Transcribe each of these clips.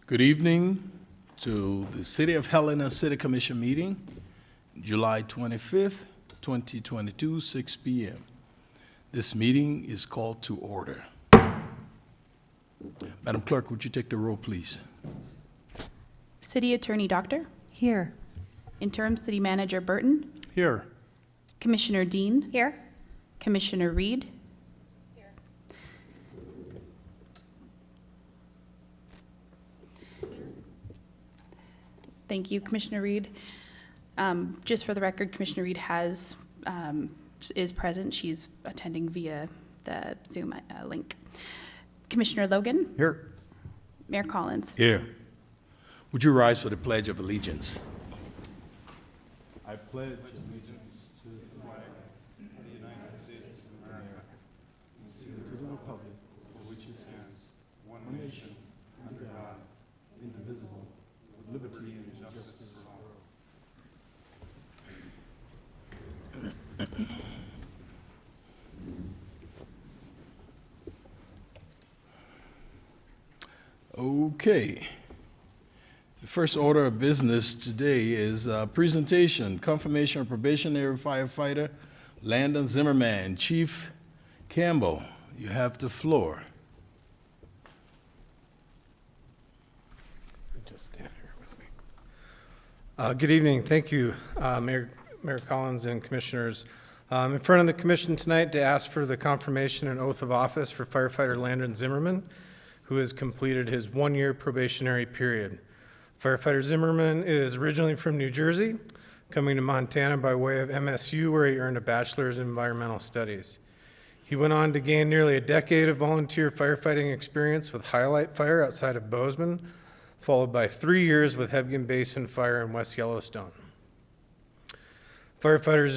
Good evening to the City of Helena City Commission meeting, July 25th, 2022, 6 p.m. This meeting is called to order. Madam Clerk, would you take the roll, please? City Attorney Doctor, Here. Interim City Manager Burton, Here. Commissioner Dean, Here. Commissioner Reed. Thank you, Commissioner Reed. Just for the record, Commissioner Reed is present. She's attending via the Zoom link. Commissioner Logan. Here. Mayor Collins. Here. Would you rise for the Pledge of Allegiance? I pledge allegiance to the flag of the United States of America, to the republic for which it stands, one nation, under God, indivisible, with liberty and justice for all. Okay. The first order of business today is presentation, confirmation of probationary firefighter Landon Zimmerman. Chief Campbell, you have the floor. Just stand here with me. Good evening. Thank you, Mayor Collins and Commissioners. In front of the Commission tonight to ask for the confirmation and oath of office for firefighter Landon Zimmerman, who has completed his one-year probationary period. Firefighter Zimmerman is originally from New Jersey, coming to Montana by way of MSU, where he earned a bachelor's in environmental studies. He went on to gain nearly a decade of volunteer firefighting experience with Highlight Fire outside of Bozeman, followed by 3 years with Hebgen Basin Fire in West Yellowstone. Firefighter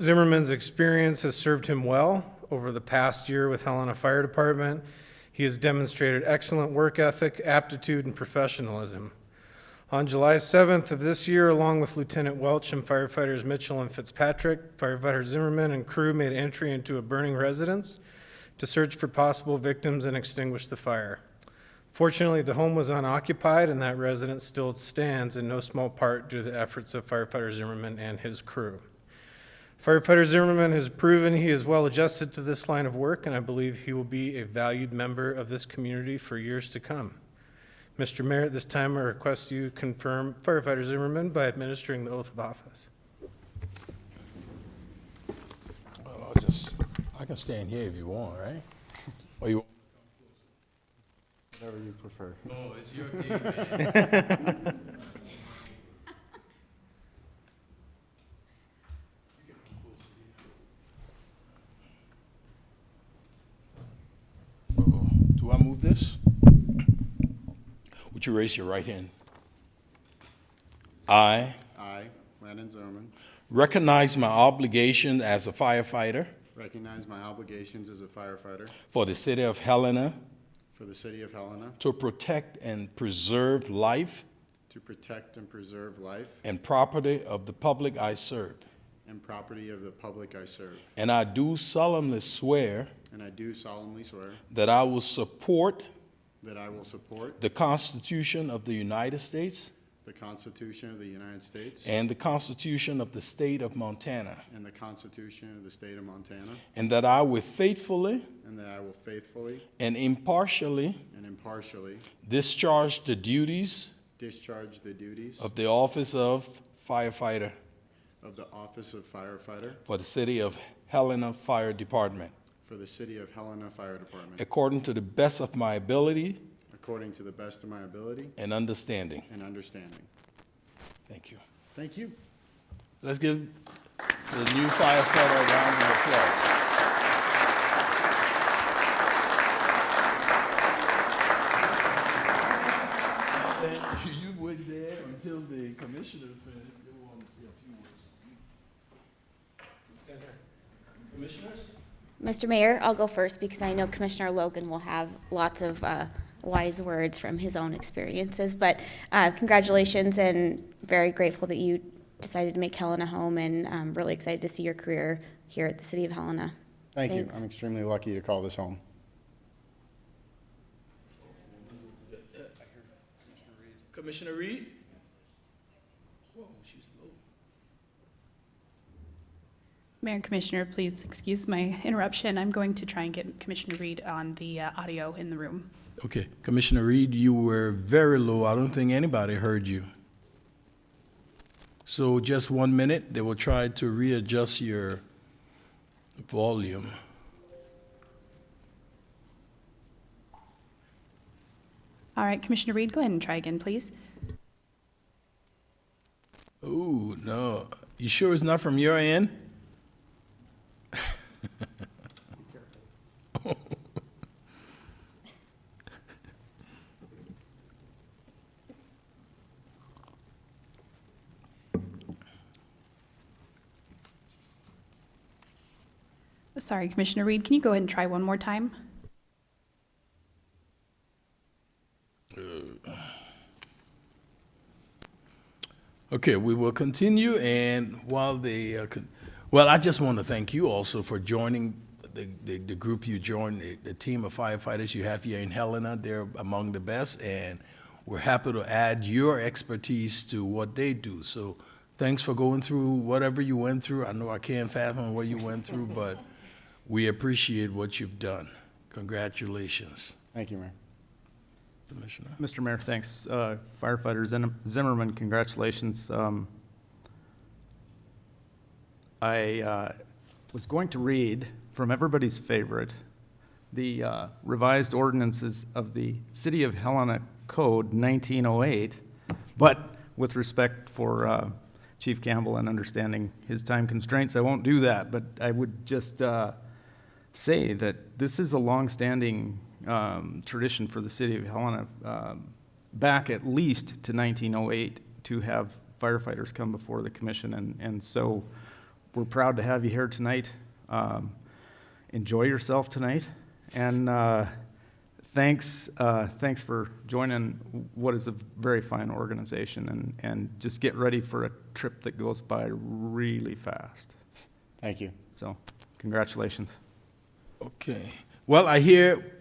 Zimmerman's experience has served him well over the past year with Helena Fire Department. He has demonstrated excellent work ethic, aptitude, and professionalism. On July 7th of this year, along with Lieutenant Welch and firefighters Mitchell and Fitzpatrick, firefighter Zimmerman and crew made entry into a burning residence to search for possible victims and extinguish the fire. Fortunately, the home was unoccupied and that residence still stands in no small part due to the efforts of firefighter Zimmerman and his crew. Firefighter Zimmerman has proven he is well adjusted to this line of work, and I believe he will be a valued member of this community for years to come. Mr. Mayor, at this time, I request you confirm Firefighter Zimmerman by administering the oath of office. Well, I can stand here if you want, right? Or you? Whatever you prefer. Oh, it's your day, man. Do I move this? Would you raise your right hand? I I, Landon Zimmerman, recognize my obligation as a firefighter recognize my obligations as a firefighter for the City of Helena for the City of Helena to protect and preserve life to protect and preserve life and property of the public I serve. and property of the public I serve. And I do solemnly swear And I do solemnly swear that I will support that I will support the Constitution of the United States the Constitution of the United States and the Constitution of the State of Montana, and the Constitution of the State of Montana, and that I will faithfully and that I will faithfully and impartially and impartially discharge the duties discharge the duties of the office of firefighter of the office of firefighter for the City of Helena Fire Department, for the City of Helena Fire Department, according to the best of my ability according to the best of my ability and understanding. and understanding. Thank you. Thank you. Let's give the new firefighter a round of applause. You went there until the commissioner finished. They want to say a few words. Commissioners? Mr. Mayor, I'll go first because I know Commissioner Logan will have lots of wise words from his own experiences. But congratulations, and very grateful that you decided to make Helena home, and I'm really excited to see your career here at the City of Helena. Thank you. Thanks. I'm extremely lucky to call this home. Commissioner Reed? Whoa, she's low. Mayor and Commissioner, please excuse my interruption. I'm going to try and get Commissioner Reed on the audio in the room. Okay, Commissioner Reed, you were very low. I don't think anybody heard you. So just 1 minute, they will try to readjust your volume. All right, Commissioner Reed, go ahead and try again, please. Oh, no. You sure it's not from your end? Sorry, Commissioner Reed, can you go ahead and try one more time? Okay, we will continue, and while they, well, I just want to thank you also for joining the group you joined, the team of firefighters you have here in Helena. They're among the best, and we're happy to add your expertise to what they do. So thanks for going through whatever you went through. I know I can't fathom what you went through, but we appreciate what you've done. Congratulations, Thank you, Mayor. Commissioner. Mr. Mayor, thanks. Firefighter Zimmerman, congratulations. I was going to read from everybody's favorite, the revised ordinances of the City of Helena Code 1908, but with respect for Chief Campbell and understanding his time constraints, I won't do that, but I would just say that this is a longstanding tradition for the City of Helena, back at least to 1908, to have firefighters come before the commission, and so we're proud to have you here tonight. Enjoy yourself tonight, and thanks for joining what is a very fine organization, and just get ready for a trip that goes by really fast. Thank you. So, congratulations. Okay. Well, I hear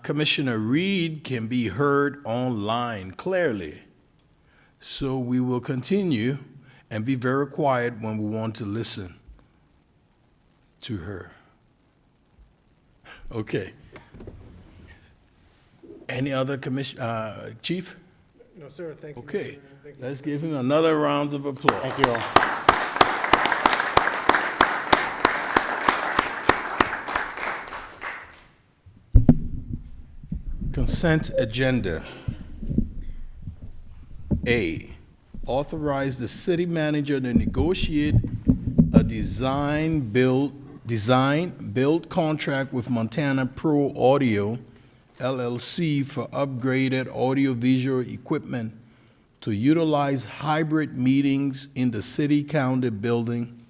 Commissioner Reed can be heard online clearly. So we will continue and be very quiet when we want to listen to her. Okay. Any other Chief? No, sir, thank you. Okay. Let's give him another round of applause. Thank you all. Consent agenda. A, authorize the city manager to negotiate a design-build contract with Montana Pro Audio LLC for upgraded audiovisual equipment to utilize hybrid meetings in the city-county building,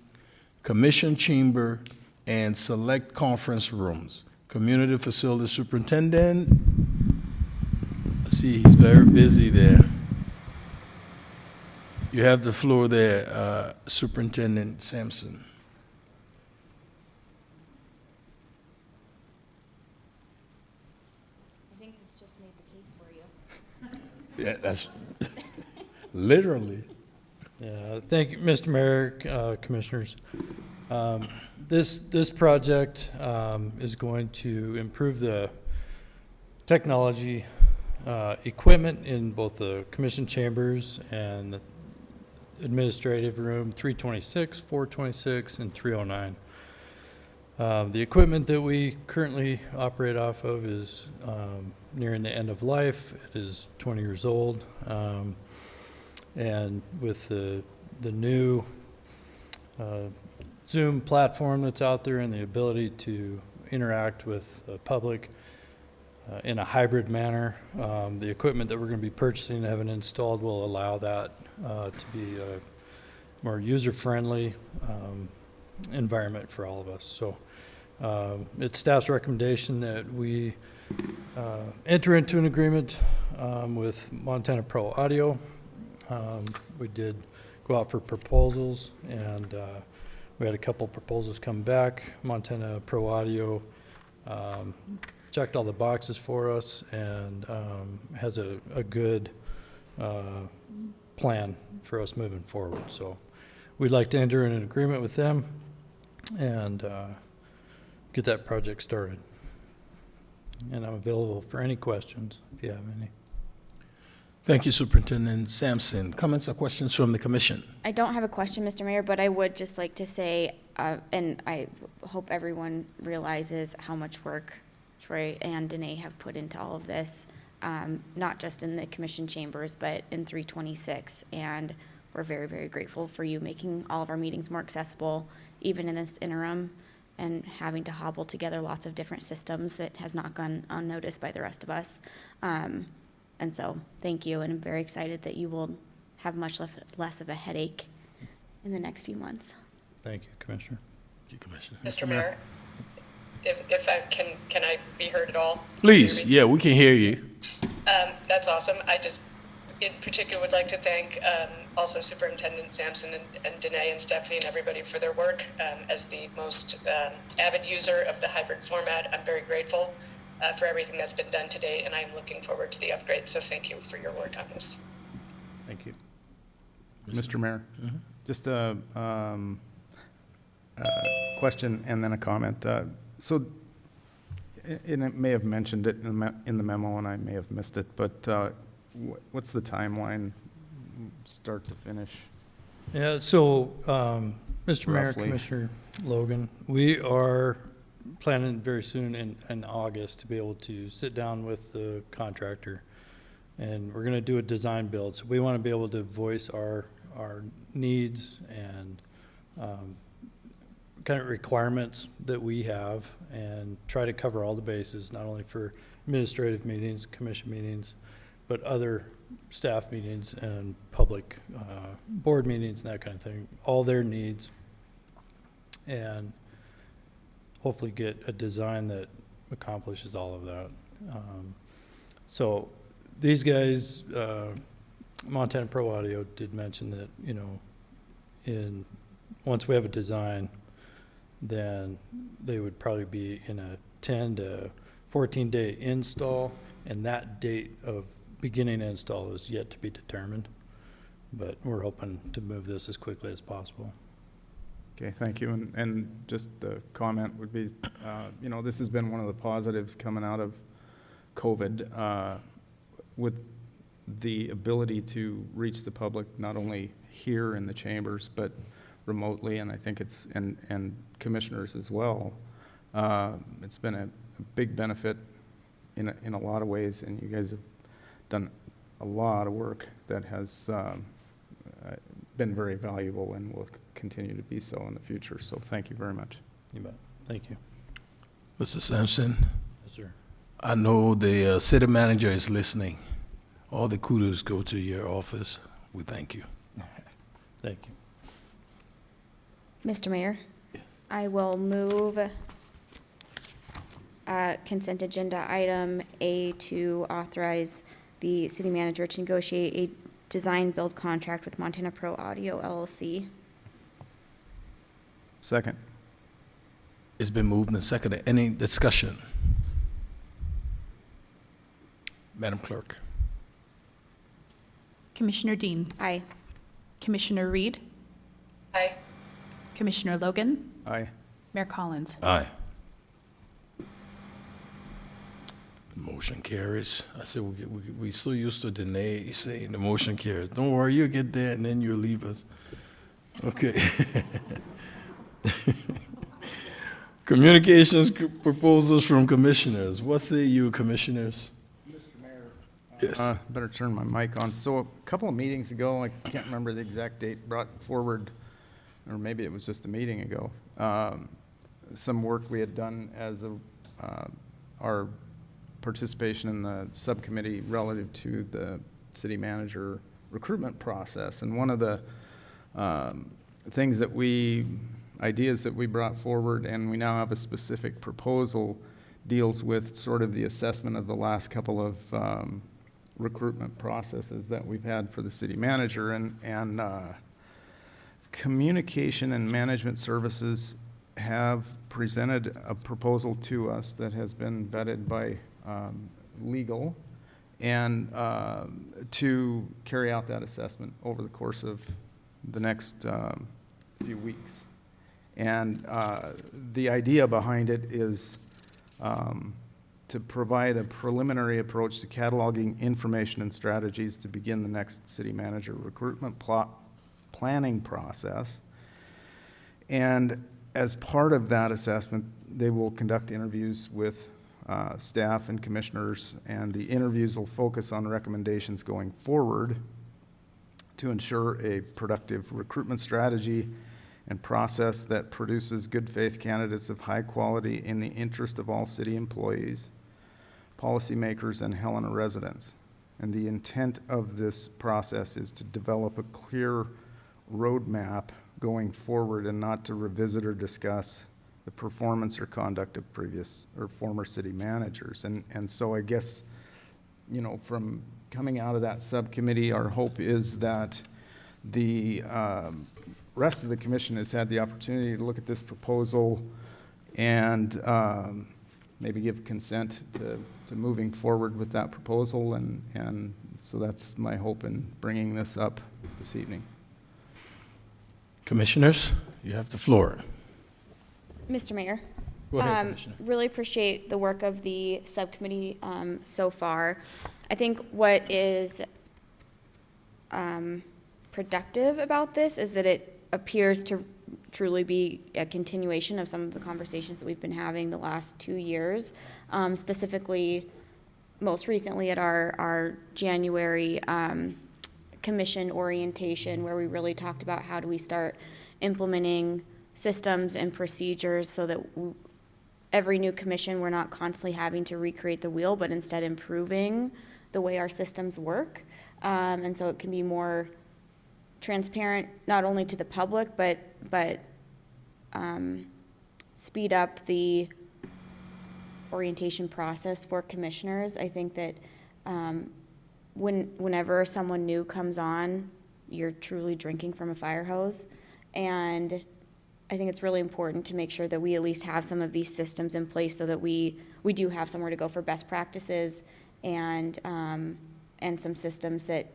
commission chamber, and select conference rooms. Community Facility Superintendent, I see he's very busy there. You have the floor there, Superintendent Sampson. I think this just made the case for you. Yeah, that's literally. Yeah, thank you, Mr. Mayor, Commissioners. This project is going to improve the technology equipment in both the commission chambers and the administrative room 326, 426, and 309. The equipment that we currently operate off of is nearing the end of life. It is 20 years old. And with the new Zoom platform that's out there and the ability to interact with the public in a hybrid manner, the equipment that we're going to be purchasing and having installed will allow that to be a more user-friendly environment for all of us. So it's staff's recommendation that we enter into an agreement with Montana Pro Audio. We did go out for proposals, and we had a couple proposals come back. Montana Pro Audio checked all the boxes for us and has a good plan for us moving forward. So we'd like to enter in an agreement with them and get that project started. And I'm available for any questions if you have any. Thank you, Superintendent Sampson. Comments or questions from the commission? I don't have a question, Mr. Mayor, but I would just like to say, and I hope everyone realizes how much work Troy and Danae have put into all of this, not just in the commission chambers, but in 326. And we're very, very grateful for you making all of our meetings more accessible, even in this interim, and having to hobble together lots of different systems. It has not gone unnoticed by the rest of us. And so, thank you, and I'm very excited that you will have much less of a headache in the next few months. Thank you, Commissioner. Thank you, Commissioner. Mr. Mayor, if I can I be heard at all? Please, Can you hear me? yeah, we can hear you. That's awesome. I just, in particular, would like to thank also Superintendent Sampson and Danae and Stephanie and everybody for their work. As the most avid user of the hybrid format, I'm very grateful for everything that's been done to date, and I'm looking forward to the upgrade. So thank you for your work on this. Thank you. Mr. Mayor, just a question and then a comment. So, and it may have mentioned it in the memo, and I may have missed it, but what's the timeline, start to finish? Yeah, so, Mr. Mayor, Roughly. Commissioner Logan, we are planning very soon in August to be able to sit down with the contractor, and we're gonna do a design build. So we wanna be able to voice our needs and kind of requirements that we have and try to cover all the bases, not only for administrative meetings, commission meetings, but other staff meetings and public board meetings and that kind of thing, all their needs, and hopefully get a design that accomplishes all of that. So these guys, Montana Pro Audio did mention that, you know, once we have a design, then they would probably be in a 10 to 14-day install, and that date of beginning install is yet to be determined. But we're hoping to move this as quickly as possible. Okay, thank you. And just the comment would be, you know, this has been one of the positives coming out of COVID, with the ability to reach the public, not only here in the chambers, but remotely, and I think it's, and commissioners as well. It's been a big benefit in a lot of ways, and you guys have done a lot of work that has been very valuable and will continue to be so in the future. So thank you very much. You bet. Thank you. Mr. Sampson, Yes, sir. I know the city manager is listening. All the kudos go to your office. We thank you. Thank you. Mr. Mayor, I will move consent agenda item A to authorize the city manager to negotiate a design build contract with Montana Pro Audio LLC. Second. It's been moved and seconded. Any discussion? Madam Clerk. Commissioner Dean, Aye. Commissioner Reed, Aye. Commissioner Logan, Aye. Mayor Collins. Aye. Motion carries. I said we so used to Danae saying the motion carries. Don't worry, you'll get there and then you'll leave us. Okay. Communications proposals from commissioners. What say you, commissioners? Yes. Better turn my mic on. So a couple of meetings ago, I can't remember the exact date, brought forward, or maybe it was just a meeting ago, some work we had done as our participation in the subcommittee relative to the city manager recruitment process. And one of the things that ideas that we brought forward, and we now have a specific proposal, deals with sort of the assessment of the last couple of recruitment processes that we've had for the city manager, and Communication and Management Services have presented a proposal to us that has been vetted by legal, and to carry out that assessment over the course of the next few weeks. And the idea behind it is to provide a preliminary approach to cataloging information and strategies to begin the next city manager recruitment planning process. And as part of that assessment, they will conduct interviews with staff and commissioners, and the interviews will focus on recommendations going forward to ensure a productive recruitment strategy and process that produces good faith candidates of high quality in the interest of all city employees, policymakers, and Helena residents. And the intent of this process is to develop a clear roadmap going forward and not to revisit or discuss the performance or conduct of previous or former city managers. And so I guess, you know, from coming out of that subcommittee, our hope is that the rest of the commission has had the opportunity to look at this proposal and maybe give consent to moving forward with that proposal. And so that's my hope in bringing this up this evening. Commissioners, you have the floor. Mr. Mayor. Go ahead, Commissioner. Really appreciate the work of the subcommittee so far. I think what is productive about this is that it appears to truly be a continuation of some of the conversations that we've been having the last 2 years, specifically most recently at our January commission orientation, where we really talked about how do we start implementing systems and procedures so that every new commission, we're not constantly having to recreate the wheel, but instead improving the way our systems work. And so it can be more transparent, not only to the public, but speed up the orientation process for commissioners. I think that whenever someone new comes on, you're truly drinking from a fire hose. And I think it's really important to make sure that we at least have some of these systems in place so that we do have somewhere to go for best practices and some systems that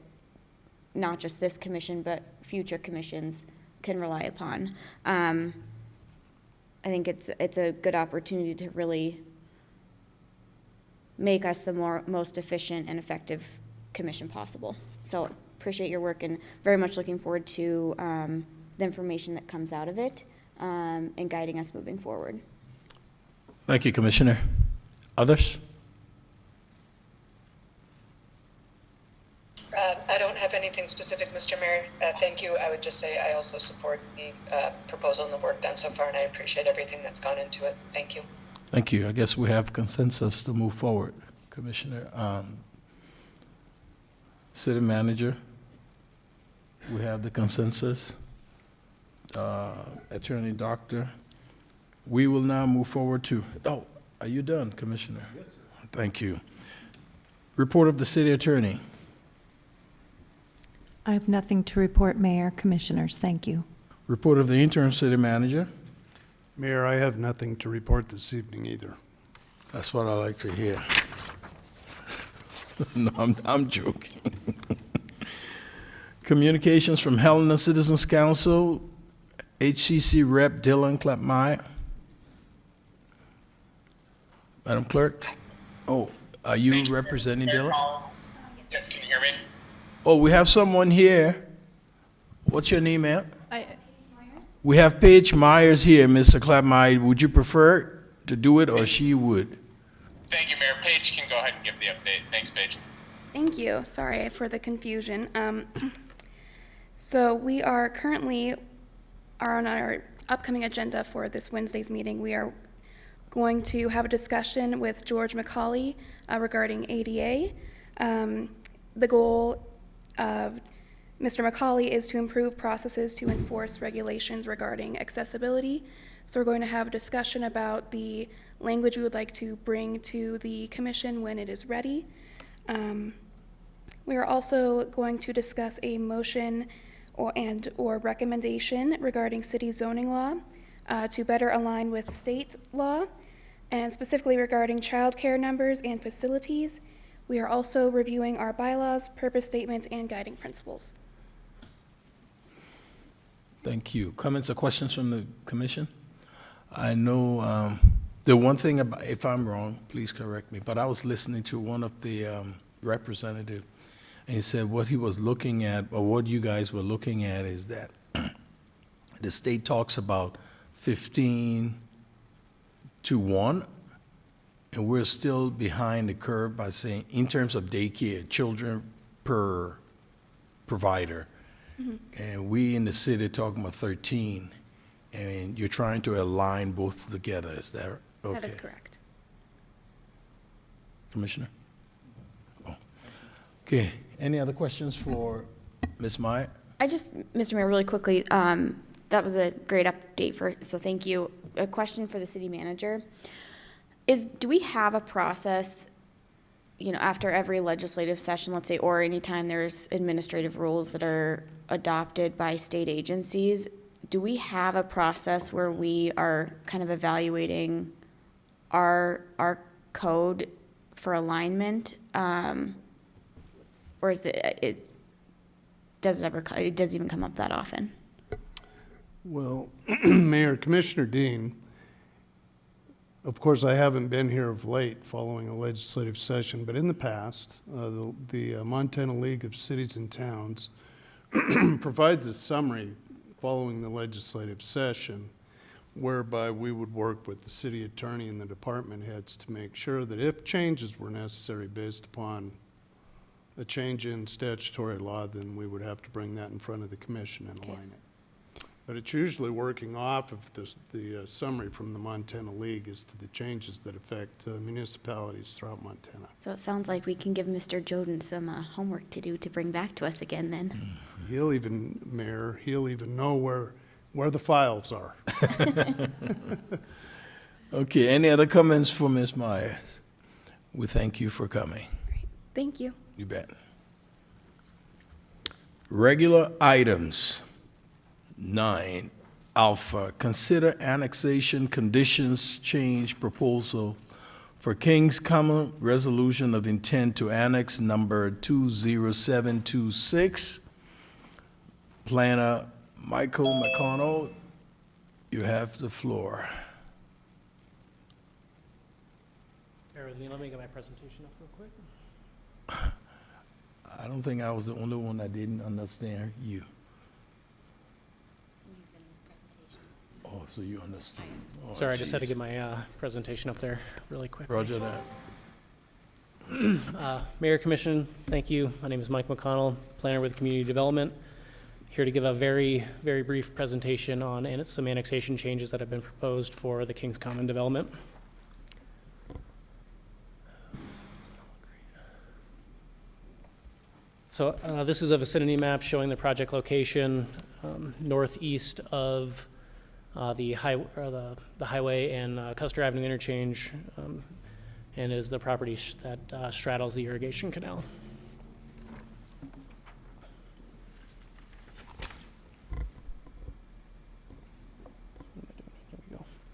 not just this commission, but future commissions can rely upon. I think it's a good opportunity to really make us the most efficient and effective commission possible. So appreciate your work and very much looking forward to the information that comes out of it and guiding us moving forward. Thank you, Commissioner. Others? I don't have anything specific, Mr. Mayor. Thank you. I would just say I also support the proposal and the work done so far, and I appreciate everything that's gone into it. Thank you. Thank you. I guess we have consensus to move forward, Commissioner. City Manager, we have the consensus. Attorney Doctor, we will now move forward to, are you done, Commissioner? Yes, sir. Thank you. Report of the City Attorney. I have nothing to report, Mayor, Commissioners. Thank you. Report of the Interim City Manager. Mayor, I have nothing to report this evening either. That's what I like to hear. No, I'm joking. Communications from Helena Citizens Council, HCC Rep Dylan Clapmeyer. Madam Clerk? Oh, are you representing Dylan? Yeah, can you hear me? Oh, we have someone here. What's your name, ma'am? We have Paige Myers here, Mr. Clapmeyer. Would you prefer to do it, or she would? Thank you, Mayor. Paige can go ahead and give the update. Thanks, Paige. Thank you. Sorry for the confusion. So we are currently on our upcoming agenda for this Wednesday's meeting. We are going to have a discussion with George McCauley regarding ADA. The goal of Mr. McCauley is to improve processes to enforce regulations regarding accessibility. So we're going to have a discussion about the language we would like to bring to the commission when it is ready. We are also going to discuss a motion or recommendation regarding city zoning law to better align with state law, and specifically regarding childcare numbers and facilities. We are also reviewing our bylaws, purpose statements, and guiding principles. Thank you. Comments or questions from the commission? I know the one thing about, if I'm wrong, please correct me, but I was listening to one of the representative, and he said what he was looking at, or what you guys were looking at, is that the state talks about 15 to 1, and we're still behind the curve by saying, in terms of daycare, children per provider. And we in the city talking about 13, and you're trying to align both together, is that okay? That is correct. Commissioner? Oh. Okay, any other questions for Ms. Meyer? Mr. Mayor, really quickly, that was a great update so thank you. A question for the city manager do we have a process, after every legislative session, let's say, or anytime there's administrative rules that are adopted by state agencies, do we have a process where we are kind of evaluating our code for alignment? Or is it doesn't even come up that often? Well, Mayor, Commissioner Dean, of course, I haven't been here of late following a legislative session, but in the past, the Montana League of Cities and Towns provides a summary following the legislative session whereby we would work with the city attorney and the department heads to make sure that if changes were necessary based upon a change in statutory law, then we would have to bring that in front of the commission and align it. But it's usually working off of the summary from the Montana League as to the changes that affect municipalities throughout Montana. So it sounds like we can give Mr. Joden some homework to do to bring back to us again then. He'll even know where the files are. Okay, any other comments for Ms. Myers? We thank you for coming. Great. Thank you. You bet. Regular items. 9, Alpha, consider annexation conditions change proposal for Kings Common resolution of intent to annex number 20726. Planner Michael McConnell, you have the floor. Bear with me, let me get my presentation up real quick. I don't think I was the only one that didn't understand you. Oh, so you understood. Oh, Sorry, I just had to geez. get my presentation up there really quick. Roger that. Mayor, Commission, thank you. My name is Mike McConnell, planner with Community Development. Here to give a very, very brief presentation on some annexation changes that have been proposed for the Kings Common development. So this is a vicinity map showing the project location northeast of the highway and Custer Avenue interchange, and is the property that straddles the irrigation canal.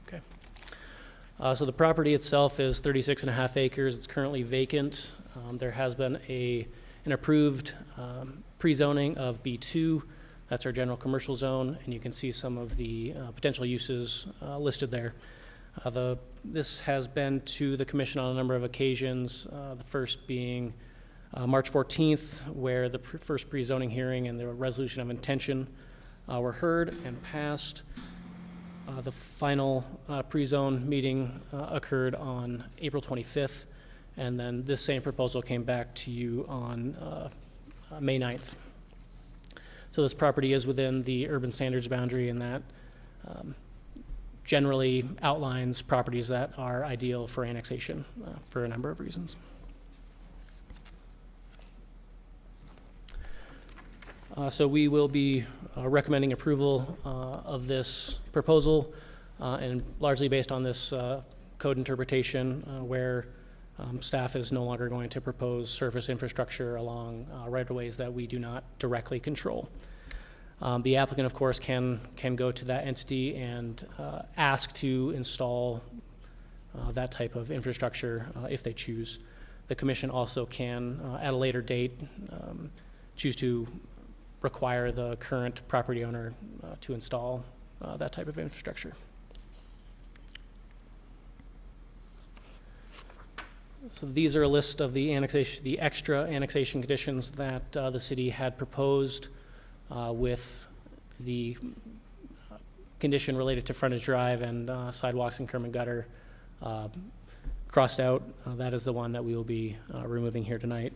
Okay. So the property itself is 36.5 acres. It's currently vacant. There has been an approved pre-zoning of B2. That's our general commercial zone, and you can see some of the potential uses listed there. This has been to the commission on a number of occasions, the first being March 14th, where the first pre-zoning hearing and the resolution of intention were heard and passed. The final pre-zone meeting occurred on April 25th, and then this same proposal came back to you on May 9th. So this property is within the urban standards boundary, and that generally outlines properties that are ideal for annexation for a number of reasons. So we will be recommending approval of this proposal, and largely based on this code interpretation where staff is no longer going to propose surface infrastructure along right-of-ways that we do not directly control. The applicant, of course, can go to that entity and ask to install that type of infrastructure if they choose. the commission also can, at a later date, choose to require the current property owner to install that type of infrastructure. So these are a list of the annexation, the extra annexation conditions that the city had proposed with the condition related to frontage drive and sidewalks and curb and gutter crossed out. That is the one that we will be removing here tonight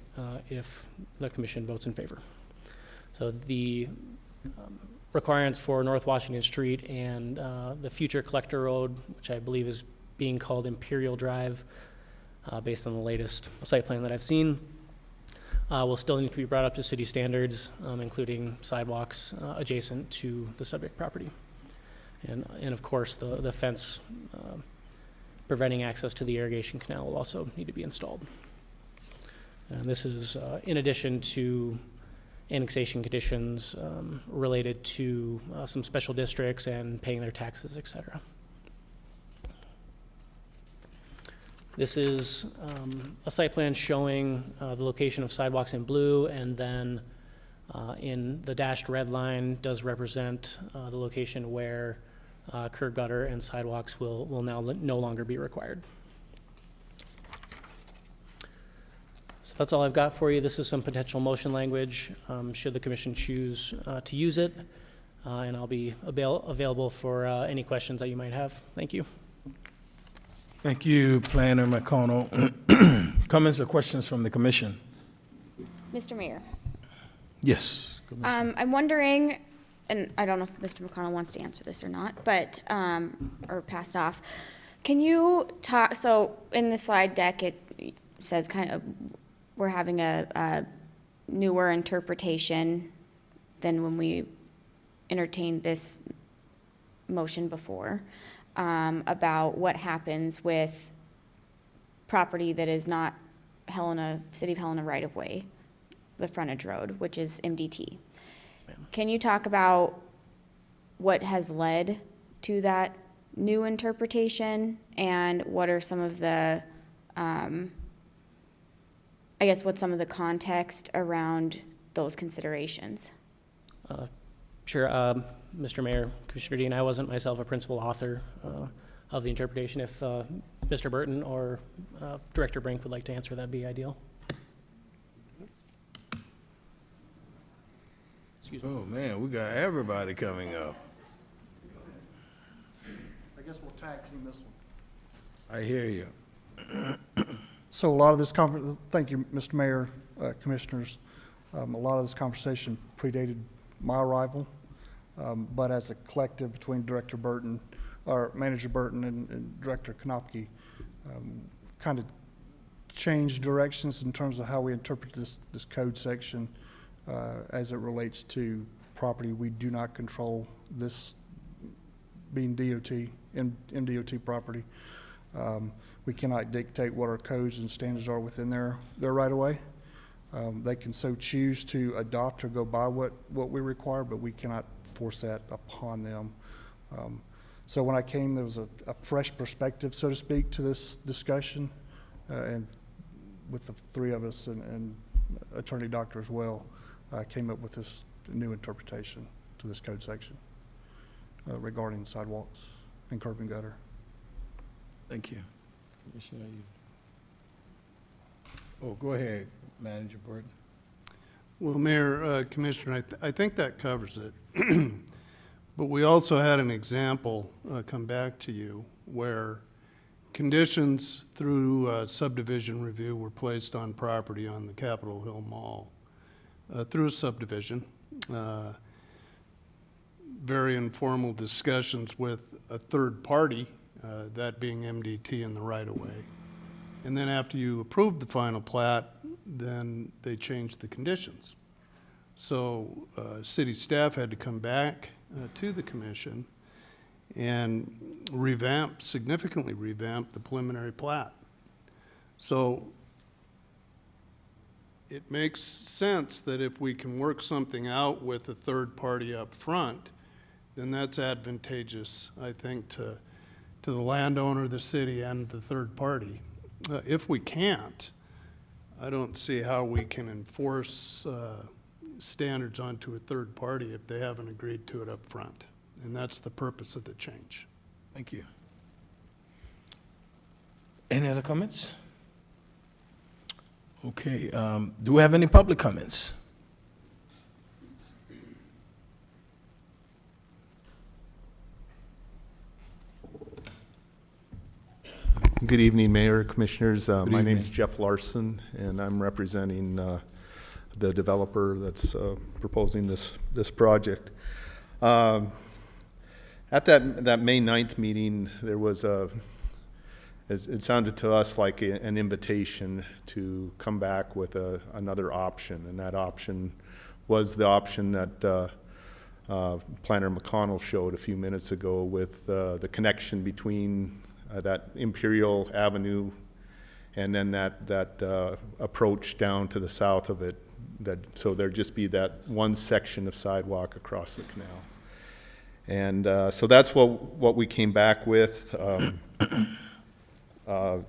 if the commission votes in favor. So the requirements for North Washington Street and the future collector road, which I believe is being called Imperial Drive, based on the latest site plan that I've seen, will still need to be brought up to city standards, including sidewalks adjacent to the subject property. And of course, the fence preventing access to the irrigation canal will also need to be installed. And this is in addition to annexation conditions related to some special districts and paying their taxes, et cetera. This is a site plan showing the location of sidewalks in blue, and then in the dashed red line does represent the location where curb gutter and sidewalks will now no longer be required. So that's all I've got for you. This is some potential motion language should the commission choose to use it, and I'll be available for any questions that you might have. Thank you. Thank you, Planner McConnell. Comments or questions from the commission? Mr. Mayor. Yes. I'm wondering, and I don't know if Mr. McConnell wants to answer this or not, but, or pass off. Can you talk, so in the slide deck, it says kind of, we're having a newer interpretation than when we entertained this motion before, about what happens with property that is not City of Helena right-of-way, the frontage road, which is MDT. Can you talk about what has led to that new interpretation, and what are some of the, I guess, what's some of the context around those considerations? Sure, Mr. Mayor, Commissioner Dean, I wasn't myself a principal author of the interpretation. If Mr. Burton or Director Brink would like to answer, that'd be ideal. Excuse me. Oh, man, we got everybody coming up. I guess we'll tag team this one. I hear you. So a lot of this thank you, Mr. Mayor, Commissioners. A lot of this conversation predated my arrival, but as a collective between Director Burton, or Manager Burton and Director Konopke, kind of changed directions in terms of how we interpret this code section as it relates to property we do not control, this being DOT, MDOT property. We cannot dictate what our codes and standards are within their right of way. They can so choose to adopt or go by what we require, but we cannot force that upon them. So when I came, there was a fresh perspective, so to speak, to this discussion, and with the three of us and Attorney Doctor as well, I came up with this new interpretation to this code section regarding sidewalks and curb and gutter. Thank you. Oh, go ahead, Manager Burton. Well, Mayor, Commissioner, I think that covers it. But we also had an example come back to you where conditions through subdivision review were placed on property on the Capitol Hill Mall through a subdivision. Very informal discussions with a third party, that being MDT in the right-of-way. And then after you approved the final plat, then they changed the conditions. So city staff had to come back to the commission and significantly revamp the preliminary plat. So it makes sense that if we can work something out with a third party up front, then that's advantageous, I think, to the landowner, the city, and the third party. If we can't, I don't see how we can enforce standards onto a third party if they haven't agreed to it up front. And that's the purpose of the change. Thank you. Any other comments? Okay, do we have any public comments? Good evening, Mayor, Commissioners. My evening. name is Jeff Larson, and I'm representing the developer that's proposing this project. At that May 9th meeting, there was it sounded to us like an invitation to come back with another option, and that option was the option that Planner McConnell showed a few minutes ago with the connection between that Imperial Avenue and then that approach down to the south of it. So there'd just be that one section of sidewalk across the canal. And so that's what we came back with. And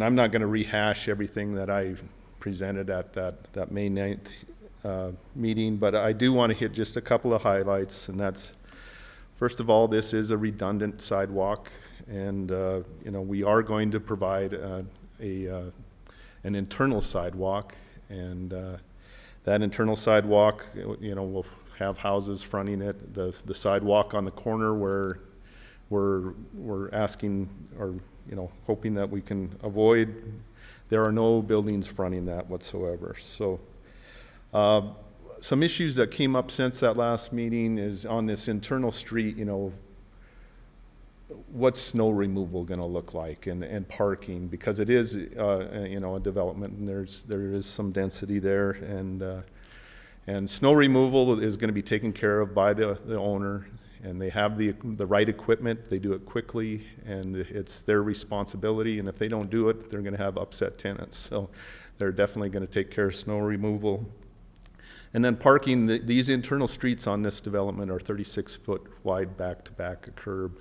I'm not going to rehash everything that I presented at that May 9th meeting, but I do want to hit just a couple of highlights, and that's, first of all, this is a redundant sidewalk, and we are going to provide an internal sidewalk, and that internal sidewalk, will have houses fronting it. The sidewalk on the corner where we're asking or hoping that we can avoid, there are no buildings fronting that whatsoever. So some issues that came up since that last meeting is on this internal street, what's snow removal going to look like, and parking, because it is a development, and there is some density there, and snow removal is going to be taken care of by the owner, and they have the right equipment. They do it quickly, and it's their responsibility, and if they don't do it, they're going to have upset tenants. So they're definitely going to take care of snow removal. And then parking, these internal streets on this development are 36-foot wide back-to-back curb,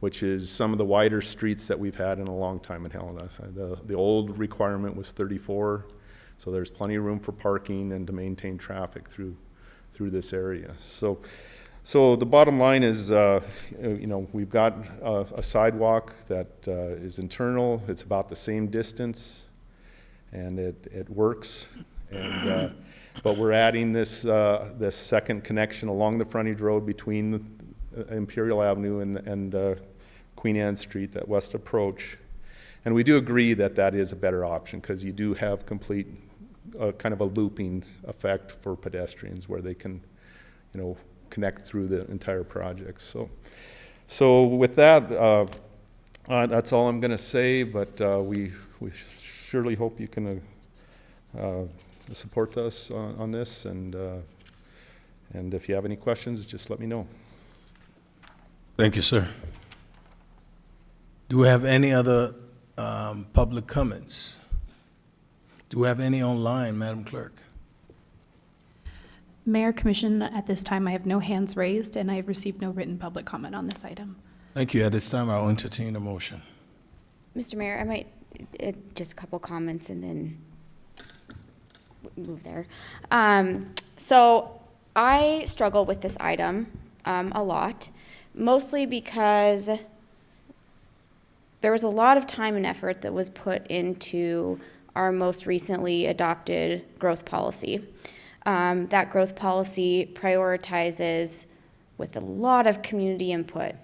which is some of the wider streets that we've had in a long time in Helena. The old requirement was 34, so there's plenty of room for parking and to maintain traffic through this area. So the bottom line is, we've got a sidewalk that is internal. It's about the same distance, and it works. And but we're adding this second connection along the frontage road between Imperial Avenue and Queen Anne Street, that west approach. And we do agree that is a better option, because you do have complete kind of a looping effect for pedestrians where they can, connect through the entire project. So with that, that's all I'm going to say, but we surely hope you can support us on this, and if you have any questions, just let me know. Thank you, sir. Do we have any other public comments? Do we have any online, Madam Clerk? Mayor, Commission, at this time I have no hands raised, and I have received no written public comment on this item. Thank you. At this time, I'll entertain a motion. Mr. Mayor, I might, just a couple comments and then move there. So I struggle with this item a lot, mostly because there was a lot of time and effort that was put into our most recently adopted growth policy. That growth policy prioritizes, with a lot of community input,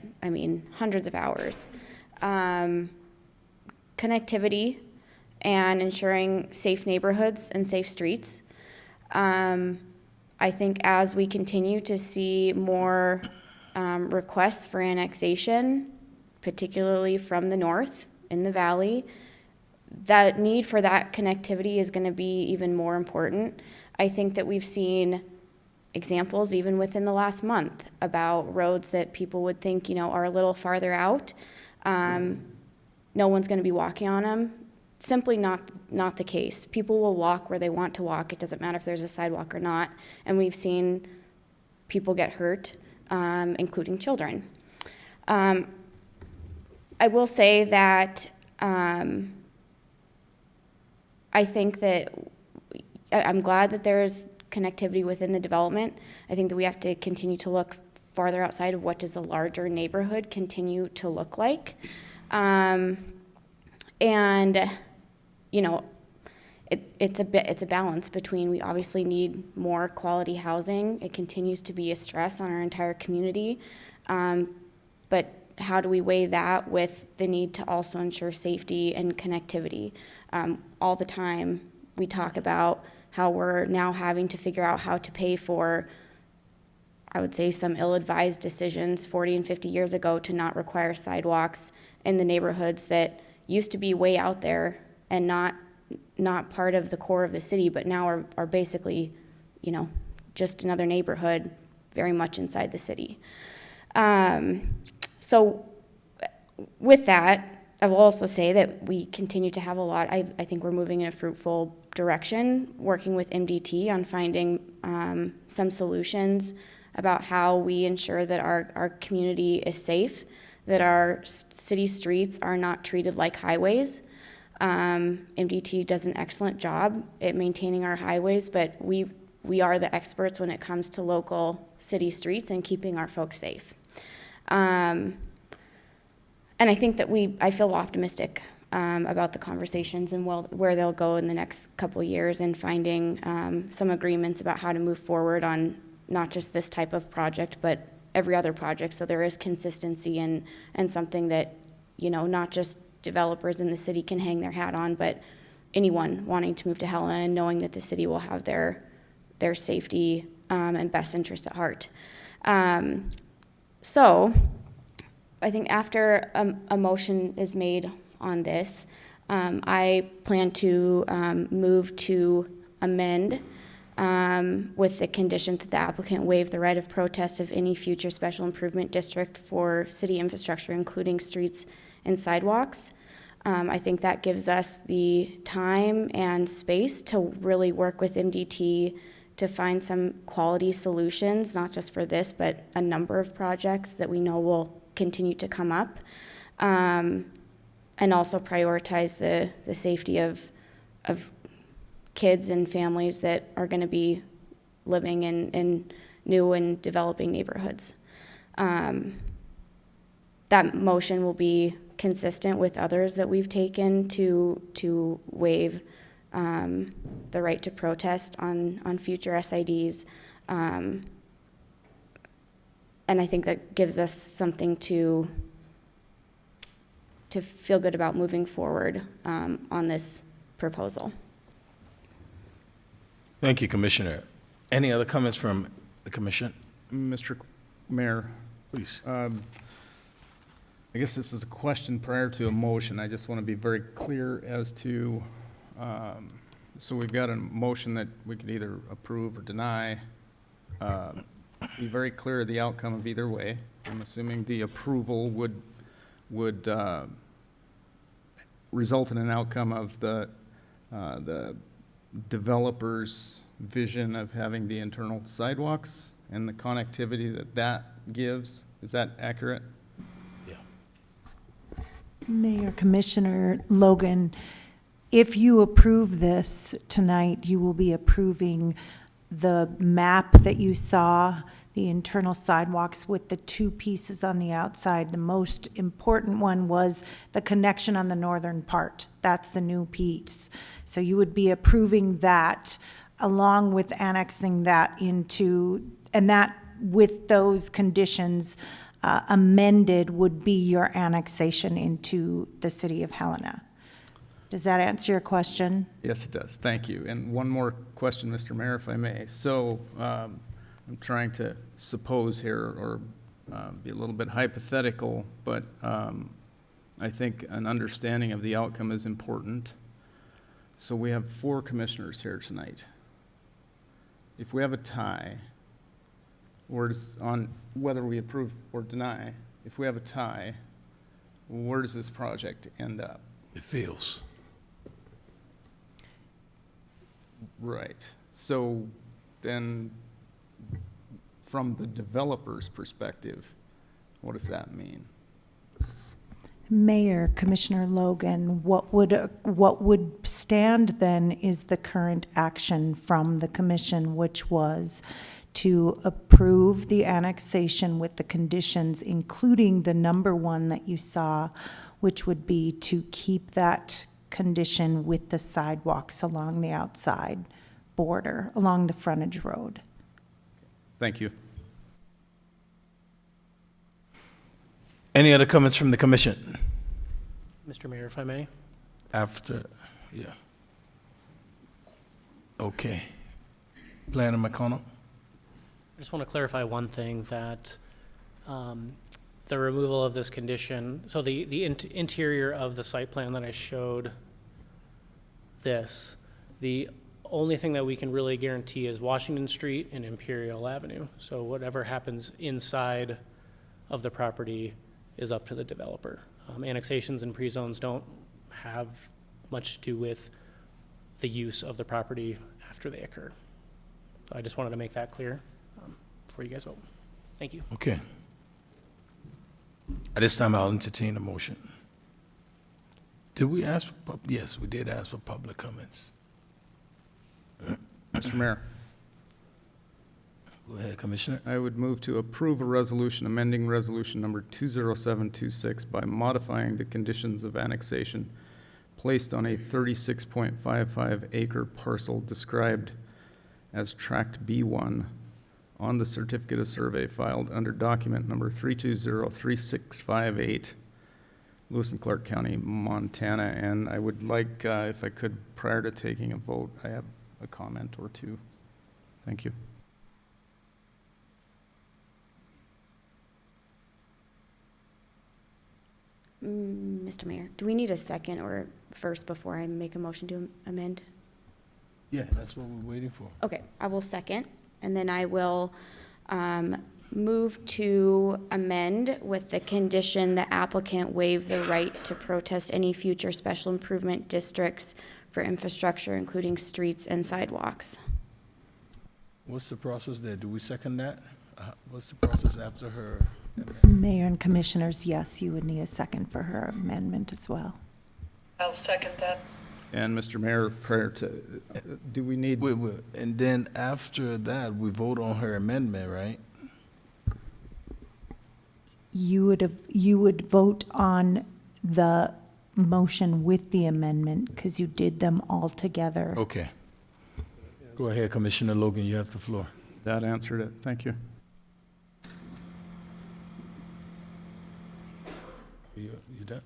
hundreds of hours, connectivity and ensuring safe neighborhoods and safe streets. I think as we continue to see more requests for annexation, particularly from the north in the valley, that need for that connectivity is going to be even more important. I think that we've seen examples even within the last month about roads that people would think, are a little farther out. No one's going to be walking on them. Simply not the case. People will walk where they want to walk. It doesn't matter if there's a sidewalk or not. And we've seen people get hurt, including children. I will say that I think that I'm glad that there is connectivity within the development. I think that we have to continue to look farther outside of what does the larger neighborhood continue to look like. And, you know, it's a balance between, we obviously need more quality housing. It continues to be a stress on our entire community. But how do we weigh that with the need to also ensure safety and connectivity? All the time we talk about how we're now having to figure out how to pay for, I would say, some ill-advised decisions 40 and 50 years ago to not require sidewalks in the neighborhoods that used to be way out there and not part of the core of the city, but now are basically, you know, just another neighborhood very much inside the city. So with that, I will also say that we continue to have a lot, I think we're moving in a fruitful direction, working with MDT on finding some solutions about how we ensure that our community is safe, that our city streets are not treated like highways. MDT does an excellent job at maintaining our highways, but we are the experts when it comes to local city streets and keeping our folks safe. And I think that I feel optimistic about the conversations and where they'll go in the next couple of years, and finding some agreements about how to move forward on not just this type of project, but every other project. So there is consistency and something that, you know, not just developers in the city can hang their hat on, but anyone wanting to move to Helena and knowing that the city will have their safety and best interests at heart. So I think after a motion is made on this, I plan to move to amend with the condition that the applicant waive the right of protest of any future special improvement district for city infrastructure, including streets and sidewalks. I think that gives us the time and space to really work with MDT to find some quality solutions, not just for this, but a number of projects that we know will continue to come up, and also prioritize the safety of kids and families that are going to be living in new and developing neighborhoods. That motion will be consistent with others that we've taken to waive the right to protest on future SIDs. And I think that gives us something to feel good about moving forward on this proposal. Thank you, Commissioner. Any other comments from the commission? Mr. Mayor, Please. I guess this is a question prior to a motion. I just want to be very clear as to, so we've got a motion that we could either approve or deny. Be very clear of the outcome of either way. I'm assuming the approval would result in an outcome of the developer's vision of having the internal sidewalks and the connectivity that gives. Is that accurate? Mayor Commissioner Logan, if you approve this tonight, you will be approving the map that you saw, the internal sidewalks with the two pieces on the outside. The most important one was the connection on the northern part. That's the new piece. So you would be approving that along with annexing that into, and that with those conditions amended would be your annexation into the city of Helena. Does that answer your question? Yes, it does. Thank you. And one more question, Mr. Mayor, if I may. So I'm trying to suppose here or be a little bit hypothetical, but I think an understanding of the outcome is important. So we have 4 commissioners here tonight. If we have a tie, or on whether we approve or deny, if we have a tie, where does this project end up? It feels. Right. So then, from the developer's perspective, what does that mean? Mayor, Commissioner Logan, what would stand then is the current action from the commission, which was to approve the annexation with the conditions, including the number one that you saw, which would be to keep that condition with the sidewalks along the outside border, along the frontage road. Thank you. Any other comments from the commission? Mr. Mayor, if I may. After, yeah. Okay. Planner McConnell? I just want to clarify one thing, that the removal of this condition, so the interior of the site plan that I showed the only thing that we can really guarantee is Washington Street and Imperial Avenue. So whatever happens inside of the property is up to the developer. Annexations and pre-zones don't have much to do with the use of the property after they occur. So I just wanted to make that clear before you guys vote. Thank you. Okay. At this time, I'll entertain a motion. Did we ask for, yes, we did ask for public comments. Mr. Mayor, Go ahead, Commissioner. I would move to approve a resolution amending resolution number 20726 by modifying the conditions of annexation placed on a 36.55 acre parcel described as Tract B1 on the certificate of survey filed under document number 3203658, Lewis and Clark County, Montana. And I would like, if I could, prior to taking a vote, I have a comment or two. Thank you. Mr. Mayor, do we need a second or first before I make a motion to amend? Yeah, that's what we're waiting for. Okay, I will second, and then I will move to amend with the condition the applicant waive the right to protest any future special improvement districts for infrastructure, including streets and sidewalks. What's the process there? Do we second that? What's the process after her amendment? Mayor and Commissioners, yes, you would need a second for her amendment as well. I'll second that. And Mr. Mayor, prior to, do we need? Wait, and then after that, we vote on her amendment, right? You would vote on the motion with the amendment because you did them all together. Okay. Go ahead, Commissioner Logan, you have the floor. That answered it. Thank you. You done?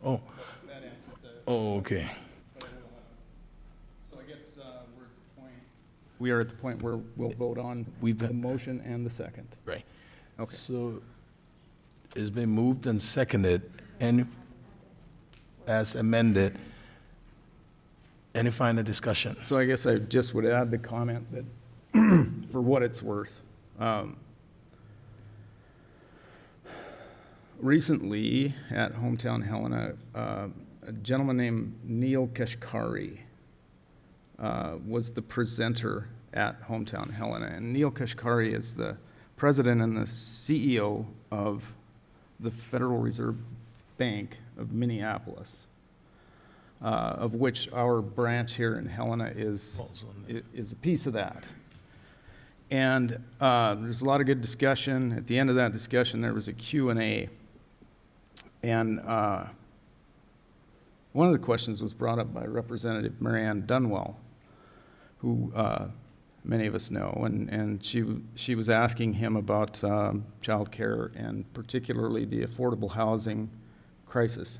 Oh. Oh, okay. So I guess we are at the point where we'll vote on the motion and the second. Right. Okay. So it's been moved and seconded, and as amended. Any final discussion? So I guess I just would add the comment that, for what it's worth, recently at Hometown Helena, a gentleman named Neil Kashkari was the presenter at Hometown Helena. And Neil Kashkari is the president and the CEO of the Federal Reserve Bank of Minneapolis, of which our branch here in Helena is a piece of that. And there's a lot of good discussion. At the end of that discussion, there was a Q&A. And one of the questions was brought up by Representative Marianne Dunwell, who many of us know, and she was asking him about child care and particularly the affordable housing crisis.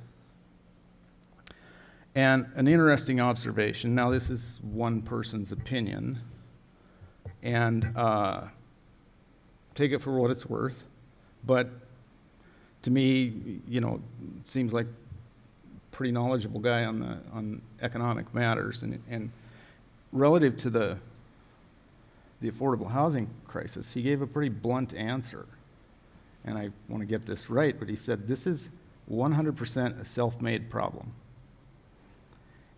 And an interesting observation, now this is one person's opinion, and take it for what it's worth, but to me, you know, it seems like a pretty knowledgeable guy on economic matters, and relative to the affordable housing crisis, he gave a pretty blunt answer. And I want to get this right, but he said, this is 100% a self-made problem.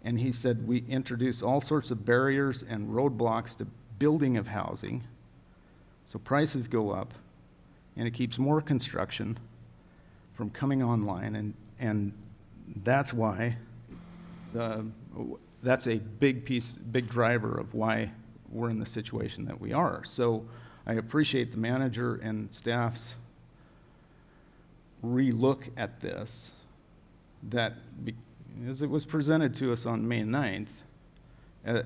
And he said, we introduce all sorts of barriers and roadblocks to building of housing, so prices go up, and it keeps more construction from coming online, and that's why, that's a big driver of why we're in the situation that we are. So I appreciate the manager and staff's relook at this, as it was presented to us on May 9th, the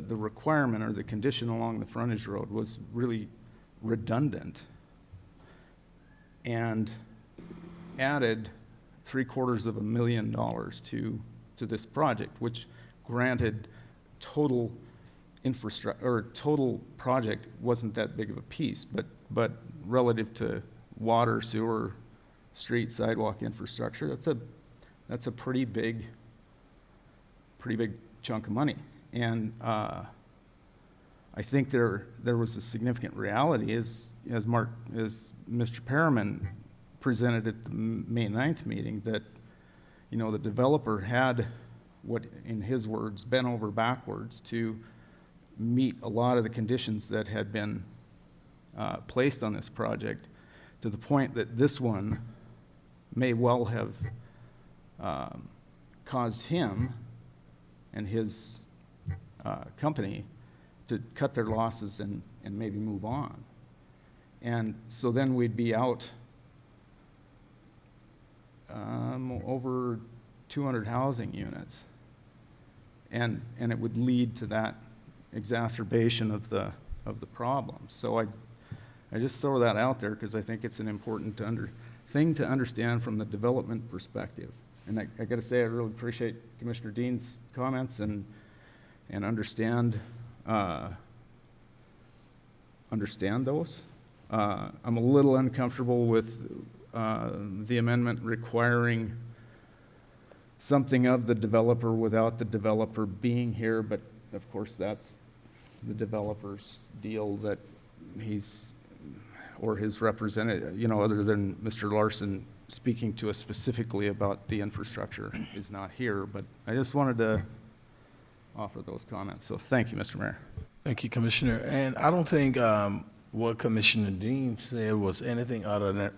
requirement or the condition along the frontage road was really redundant and added $750,000 to this project, which granted total infrastructure, or total project wasn't that big of a piece, but relative to water, sewer, street, sidewalk infrastructure, that's a pretty big chunk of money. And I think there was a significant reality, as Mr. Perriman presented at the May 9th meeting, that, you know, the developer had, what, in his words, bent over backwards to meet a lot of the conditions that had been placed on this project, to the point that this one may well have caused him and his company to cut their losses and maybe move on. And so then we'd be out over 200 housing units. And it would lead to that exacerbation of the problem. So I just throw that out there because I think it's an important thing to understand from the development perspective. And I got to say, I really appreciate Commissioner Dean's comments and understand those. I'm a little uncomfortable with the amendment requiring something of the developer without the developer being here, but of course that's the developer's deal, that he's, or his representative, you know, other than Mr. Larson speaking to us specifically about the infrastructure, is not here. But I just wanted to offer those comments. So thank you, Mr. Mayor. Thank you, Commissioner. And I don't think what Commissioner Dean said was anything out of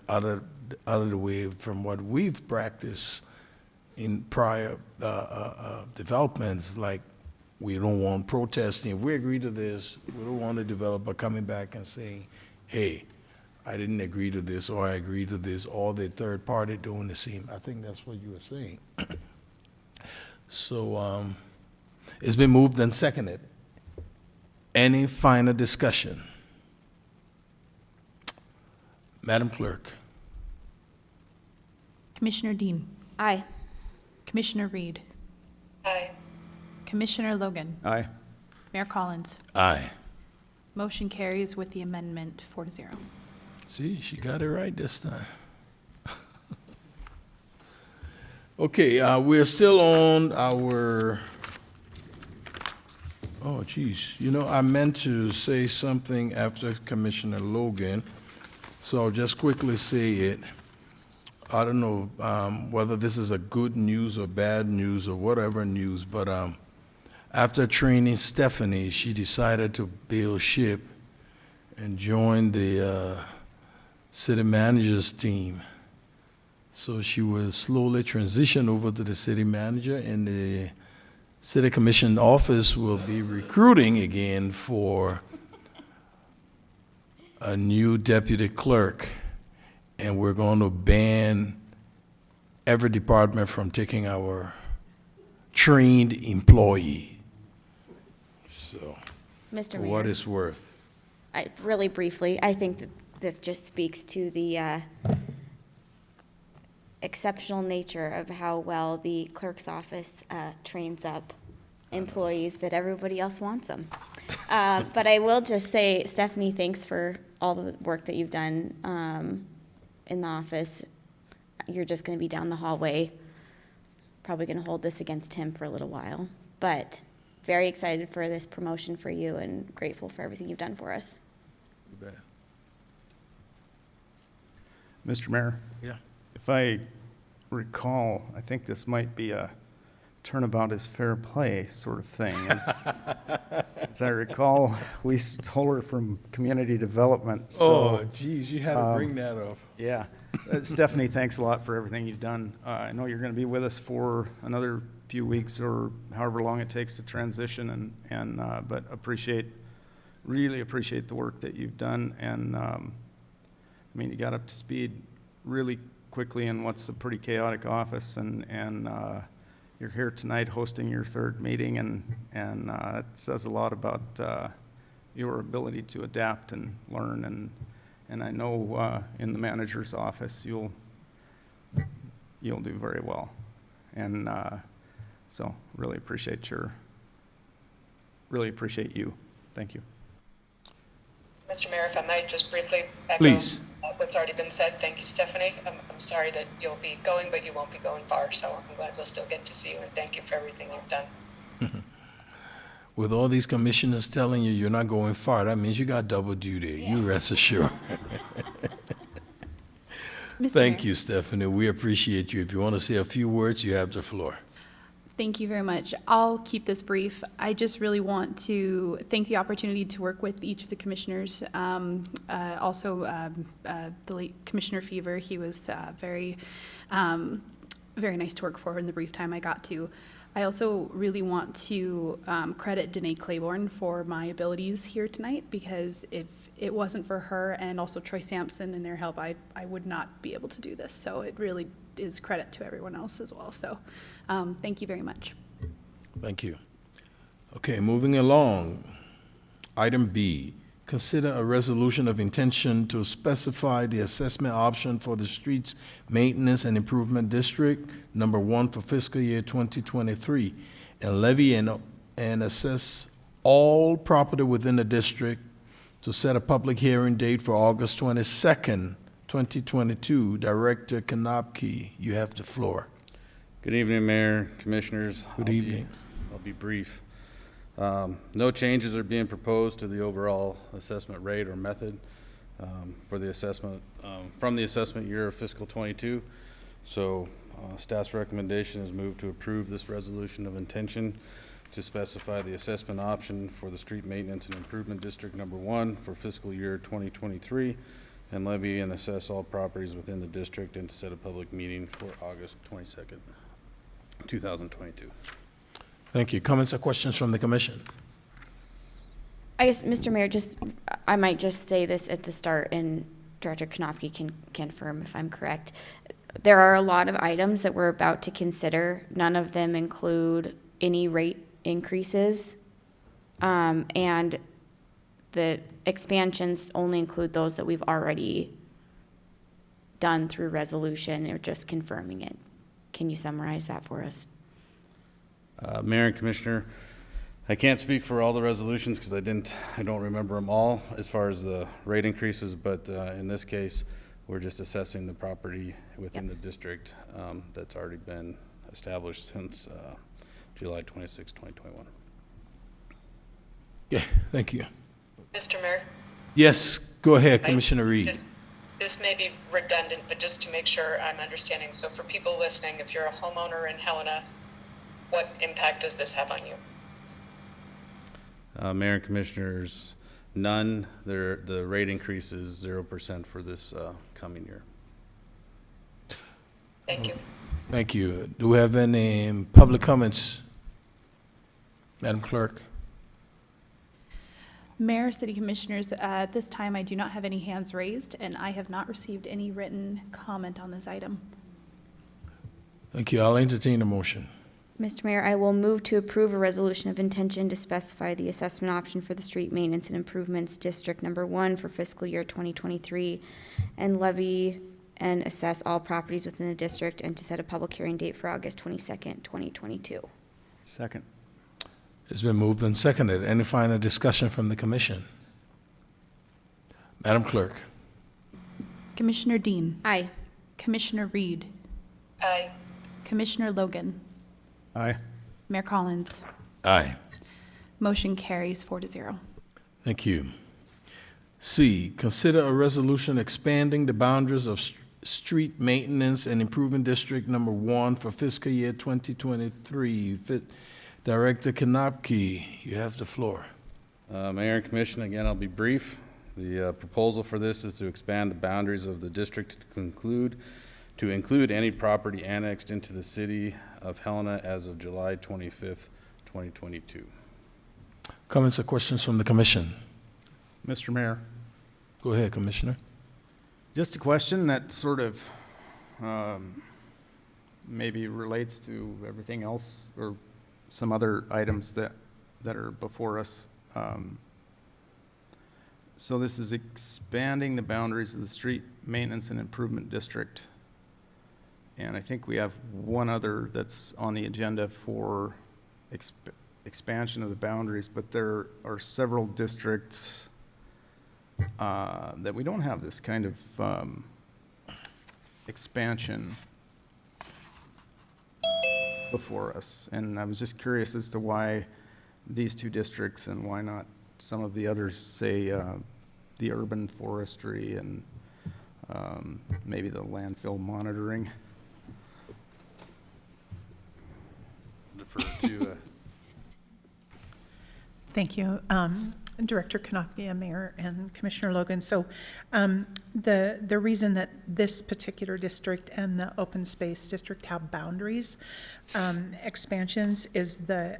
the way from what we've practiced in prior developments. Like, we don't want protesting. If we agree to this, we don't want a developer coming back and saying, hey, I didn't agree to this, or I agree to this, or the third party doing the same. I think that's what you were saying. So it's been moved and seconded. Any final discussion? Madam Clerk. Commissioner Dean. Aye. Commissioner Reed. Aye. Commissioner Logan. Aye. Mayor Collins. Aye. Motion carries with the amendment 4-0. See, she got it right this time. Okay, we're still on our, oh, geez. You know, I meant to say something after Commissioner Logan, so I'll just quickly say it. I don't know whether this is a good news or bad news or whatever news, but after training Stephanie, she decided to bail ship and join the city manager's team. So she will slowly transition over to the city manager, and the city commission office will be recruiting again for a new deputy clerk. And we're going to ban every department from taking our trained employee. So, Mr. for Mayor. what it's worth. Really briefly, I think that this just speaks to the exceptional nature of how well the clerk's office trains up employees that everybody else wants them. But I will just say, Stephanie, thanks for all the work that you've done in the office. You're just going to be down the hallway, probably going to hold this against him for a little while. But very excited for this promotion for you and grateful for everything you've done for us. You bet. Mr. Mayor? Yeah. If I recall, I think this might be a turnabout is fair play sort of thing. As I recall, we stole her from community development. So, Oh, geez, you had to bring that up. Yeah. Stephanie, thanks a lot for everything you've done. I know you're going to be with us for another few weeks or however long it takes to transition, but really appreciate the work that you've done. And I mean, you got up to speed really quickly in what's a pretty chaotic office, and you're here tonight hosting your third meeting, and it says a lot about your ability to adapt and learn, and I know in the manager's office you'll do very well, and so really appreciate you. Thank you. Mr. Mayor, if I might just briefly echo Please. What's already been said. Thank you, Stephanie. I'm sorry that you'll be going, but you won't be going far, so I'm glad we'll still get to see you, and thank you for everything you've done. With all these commissioners telling you you're not going far, that means you got double duty. You rest assured. Thank you, Stephanie. We appreciate you. If you want to say a few words, you have the floor. Thank you very much. I'll keep this brief. I just really want to thank the opportunity to work with each of the commissioners. Also, the late Commissioner Fever, he was very nice to work for in the brief time I got to. I also really want to credit Danae Claiborne for my abilities here tonight, because if it wasn't for her and also Troy Sampson and their help, I would not be able to do this. So it really is credit to everyone else as well. So thank you very much. Thank you. Okay, moving along. Item B, consider a resolution of intention to specify the assessment option for the Streets Maintenance and Improvement District number 1 for fiscal year 2023, and levy and assess all property within the district, to set a public hearing date for August 22nd, 2022. Director Kanopke, you have the floor. Good evening, Mayor, Commissioners. Good evening. I'll be brief. No changes are being proposed to the overall assessment rate or method for the assessment from the assessment year of fiscal 22. So staff's recommendation is moved to approve this resolution of intention to specify the assessment option for the Street Maintenance and Improvement District number 1 for fiscal year 2023, and levy and assess all properties within the district, and to set a public meeting for August 22nd, 2022. Thank you. Comments or questions from the commission? I guess, Mr. Mayor, I might just say this at the start, and Director Konopke can confirm if I'm correct. There are a lot of items that we're about to consider. None of them include any rate increases, and the expansions only include those that we've already done through resolution, or just confirming it. Can you summarize that for us? Mayor and Commissioner, I can't speak for all the resolutions because I don't remember them all as far as the rate increases, but in this case, we're just assessing the property within the district that's already been established since July 26, 2021. Yeah, thank you. Mr. Mayor? Yes, go ahead, Commissioner Reed. This may be redundant, but just to make sure I'm understanding. So for people listening, if you're a homeowner in Helena, what impact does this have on you? Mayor and Commissioners, none. The rate increase is 0% for this coming year. Thank you. Thank you. Do we have any public comments? Madam Clerk? Mayor, City Commissioners, at this time I do not have any hands raised, and I have not received any written comment on this item. Thank you. I'll entertain a motion. Mr. Mayor, I will move to approve a resolution of intention to specify the assessment option for the Street Maintenance and Improvements District number 1 for fiscal year 2023, and levy and assess all properties within the district, and to set a public hearing date for August 22nd, 2022. Second. It's been moved and seconded. Any final discussion from the commission? Madam Clerk? Commissioner Dean. Aye. Commissioner Reed. Aye. Commissioner Logan. Aye. Mayor Collins. Aye. Motion carries 4-0. Thank you. C, consider a resolution expanding the boundaries of Street Maintenance and Improvement District number 1 for fiscal year 2023. Director Kanopke, you have the floor. Mayor and Commission, again, I'll be brief. The proposal for this is to expand the boundaries of the district to include any property annexed into the city of Helena as of July 25th, 2022. Comments or questions from the commission? Mr. Mayor, Go ahead, Commissioner. just a question that sort of maybe relates to everything else or some other items that are before us. So this is expanding the boundaries of the street maintenance and improvement district. And I think we have one other that's on the agenda for expansion of the boundaries, but there are several districts that we don't have this kind of expansion before us. And I was just curious as to why these two districts and why not some of the others, say the urban forestry and maybe the landfill monitoring. Defer to Thank you, Director Canopia, Mayor, and Commissioner Logan. So the reason that this particular district and the open space district have boundaries expansions is the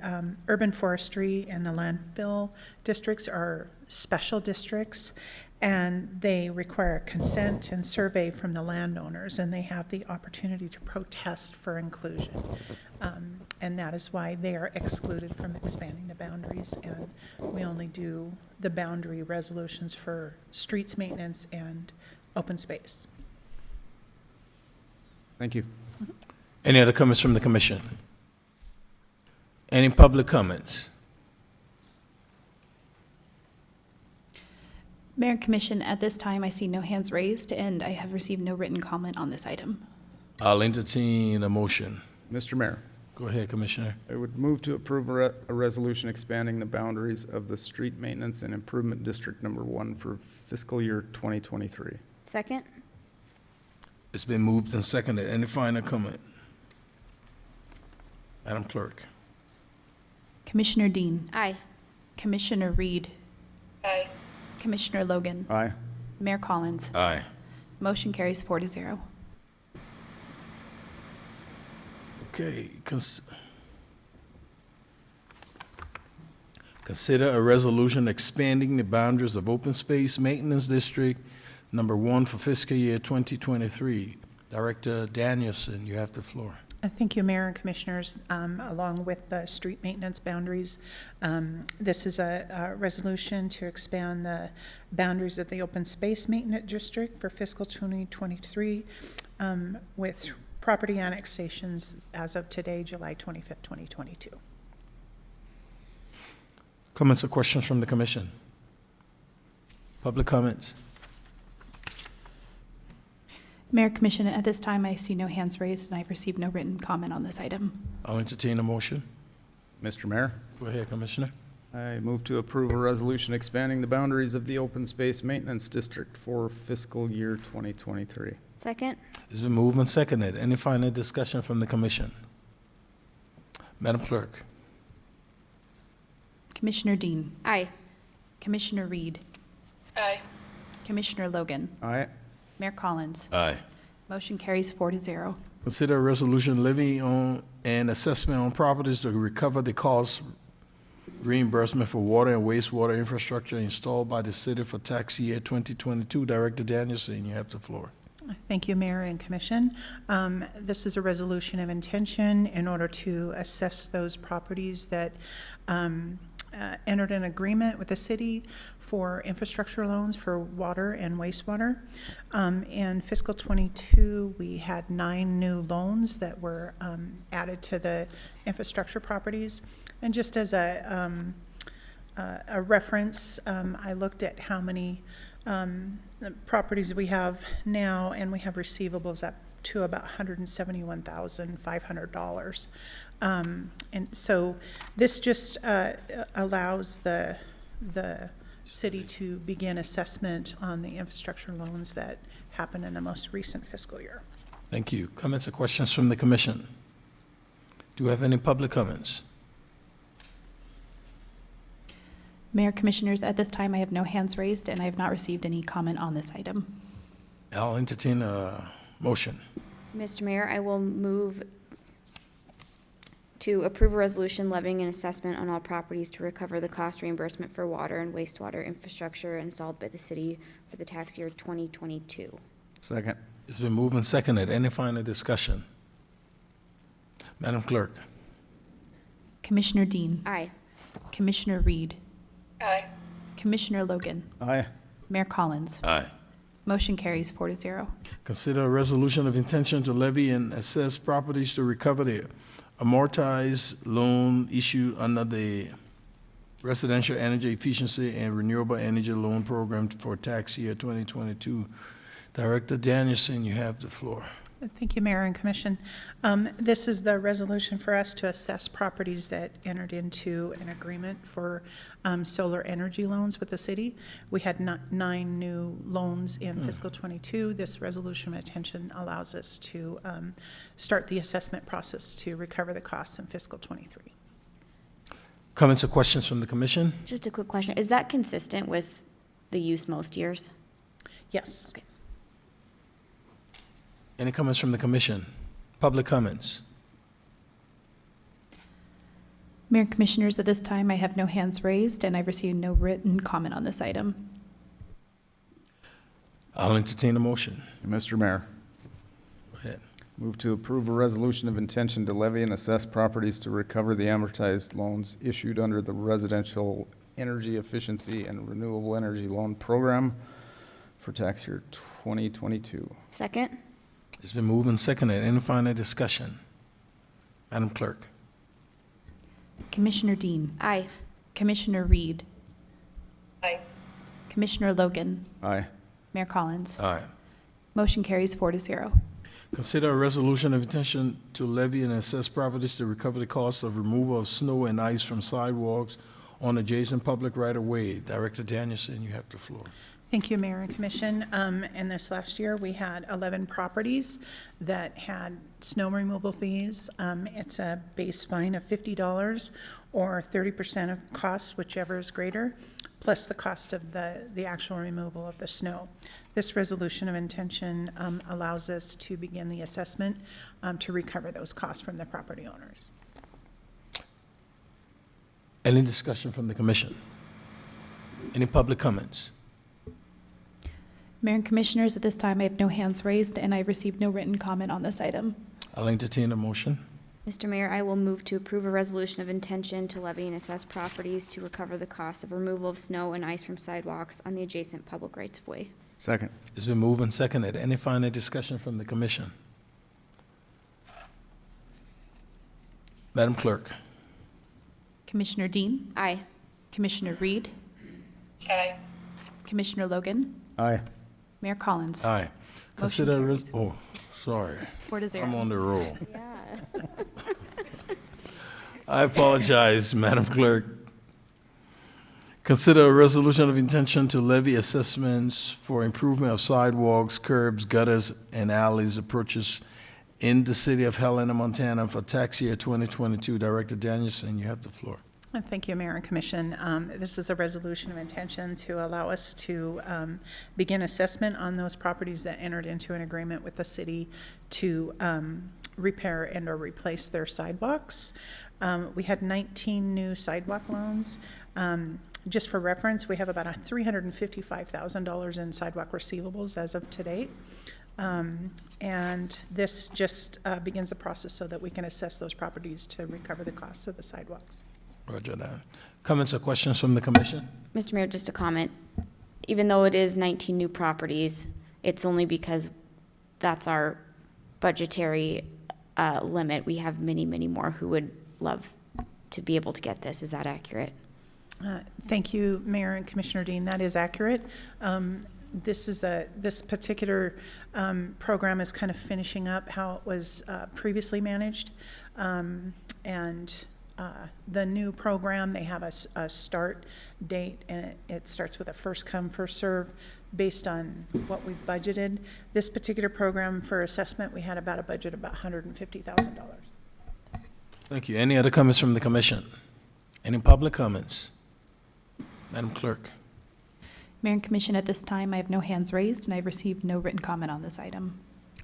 urban forestry and the landfill districts are special districts, and they require consent and survey from the landowners, and they have the opportunity to protest for inclusion. And that is why they are excluded from expanding the boundaries, and we only do the boundary resolutions for streets maintenance and open space. Thank you. Any other comments from the commission? Any public comments? Mayor and Commission, at this time, I see no hands raised, and I have received no written comment on this item. I'll entertain a motion. Mr. Mayor, Go ahead, Commissioner. I would move to approve a resolution expanding the boundaries of the street maintenance and improvement district number 1 for fiscal year 2023. Second? It's been moved and seconded. Any final comment? Madam Clerk. Commissioner Dean. Aye. Commissioner Reed. Aye. Commissioner Logan. Aye. Mayor Collins. Aye. Motion carries 4-0. Okay, consider a resolution expanding the boundaries of open space maintenance district number 1 for fiscal year 2023. Director Danielson, you have the floor. Thank you, Mayor and Commissioners. Along with the street maintenance boundaries, this is a resolution to expand the boundaries of the open space maintenance district for fiscal 2023 with property annexations as of today, July 25th, 2022. Comments or questions from the commission? Public comments? Mayor Commission, at this time, I see no hands raised, and I've received no written comment on this item. I'll entertain a motion. Mr. Mayor, Go ahead, Commissioner. I move to approve a resolution expanding the boundaries of the open space maintenance district for fiscal year 2023. Second? It's been moved and seconded. Any final discussion from the commission? Madam Clerk. Commissioner Dean. Aye. Commissioner Reed. Aye. Commissioner Logan. Aye. Mayor Collins. Aye. Motion carries 4-0. Consider a resolution levy on an assessment on properties to recover the cost reimbursement for water and wastewater infrastructure installed by the city for tax year 2022. Director Danielson, you have the floor. Thank you, Mayor and Commission. This is a resolution of intention in order to assess those properties that entered an agreement with the city for infrastructure loans for water and wastewater. In fiscal 22, we had 9 new loans that were added to the infrastructure properties. And just as a reference, I looked at how many properties we have now, and we have receivables up to about $171,500. And so this just allows the city to begin assessment on the infrastructure loans that happened in the most recent fiscal year. Thank you. Comments or questions from the commission? Do we have any public comments? Mayor, Commissioners, at this time, I have no hands raised, and I have not received any comment on this item. I'll entertain a motion. Mr. Mayor, I will move to approve a resolution levying an assessment on all properties to recover the cost reimbursement for water and wastewater infrastructure installed by the city for the tax year 2022. Second. It's been moved and seconded. Any final discussion? Madam Clerk? Commissioner Dean. Aye. Commissioner Reed. Aye. Commissioner Logan. Aye. Mayor Collins. Aye. Motion carries 4-0. Consider a resolution of intention to levy and assess properties to recover the amortized loan issued under the Residential Energy Efficiency and Renewable Energy Loan Program for tax year 2022. Director Danielson, you have the floor. Thank you, Mayor and Commission. This is the resolution for us to assess properties that entered into an agreement for solar energy loans with the city. We had 9 new loans in fiscal 22. This resolution of intention allows us to start the assessment process to recover the costs in fiscal 23. Comments or questions from the commission? Just a quick question. Is that consistent with the use most years? Yes. Okay. Any comments from the commission? Public comments? Mayor and Commissioners, at this time, I have no hands raised, and I've received no written comment on this item. I'll entertain a motion. Mr. Mayor, Go ahead. move to approve a resolution of intention to levy and assess properties to recover the amortized loans issued under the Residential Energy Efficiency and Renewable Energy Loan Program for tax year 2022. Second? It's been moved and seconded. Any final discussion? Madam Clerk? Commissioner Dean. Aye. Commissioner Reed. Aye. Commissioner Logan. Aye. Mayor Collins. Aye. Motion carries 4-0. Consider a resolution of intention to levy and assess properties to recover the cost of removal of snow and ice from sidewalks on adjacent public right-of-way. Director Danielson, you have the floor. Thank you, Mayor and Commission. In this last year, we had 11 properties that had snow removal fees. It's a base fine of $50 or 30% of costs, whichever is greater, plus the cost of the actual removal of the snow. This resolution of intention allows us to begin the assessment to recover those costs from the property owners. Any discussion from the commission? Any public comments? Mayor and Commissioners, at this time, I have no hands raised, and I've received no written comment on this item. I'll entertain a motion. Mr. Mayor, I will move to approve a resolution of intention to levy and assess properties to recover the cost of removal of snow and ice from sidewalks on the adjacent public rights-of-way. Second. It's been moved and seconded. Any final discussion from the commission? Madam Clerk? Commissioner Dean. Aye. Commissioner Reed. Aye. Commissioner Logan. Aye. Mayor Collins. Aye. Consider, sorry. 4-0. I'm on the roll. Yeah. I apologize, Madam Clerk. Consider a resolution of intention to levy assessments for improvement of sidewalks, curbs, gutters, and alleys approaches in the city of Helena, Montana for tax year 2022. Director Danielson, you have the floor. Thank you, Mayor and Commission. This is a resolution of intention to allow us to begin assessment on those properties that entered into an agreement with the city to repair and or replace their sidewalks. We had 19 new sidewalk loans. Just for reference, we have about $355,000 in sidewalk receivables as of today. And this just begins the process so that we can assess those properties to recover the costs of the sidewalks. Roger that. Comments or questions from the commission? Mr. Mayor, just a comment. Even though it is 19 new properties, it's only because that's our budgetary limit. We have many, many more who would love to be able to get this. Is that accurate? Thank you, Mayor and Commissioner Dean. That is accurate. This particular program is kind of finishing up how it was previously managed. The new program, they have a start date, and it starts with a first come, first serve based on what we've budgeted. This particular program for assessment, we had about a budget of about $150,000. Thank you. Any other comments from the commission? Any public comments? Madam Clerk. Mayor and Commission, at this time, I have no hands raised, and I've received no written comment on this item.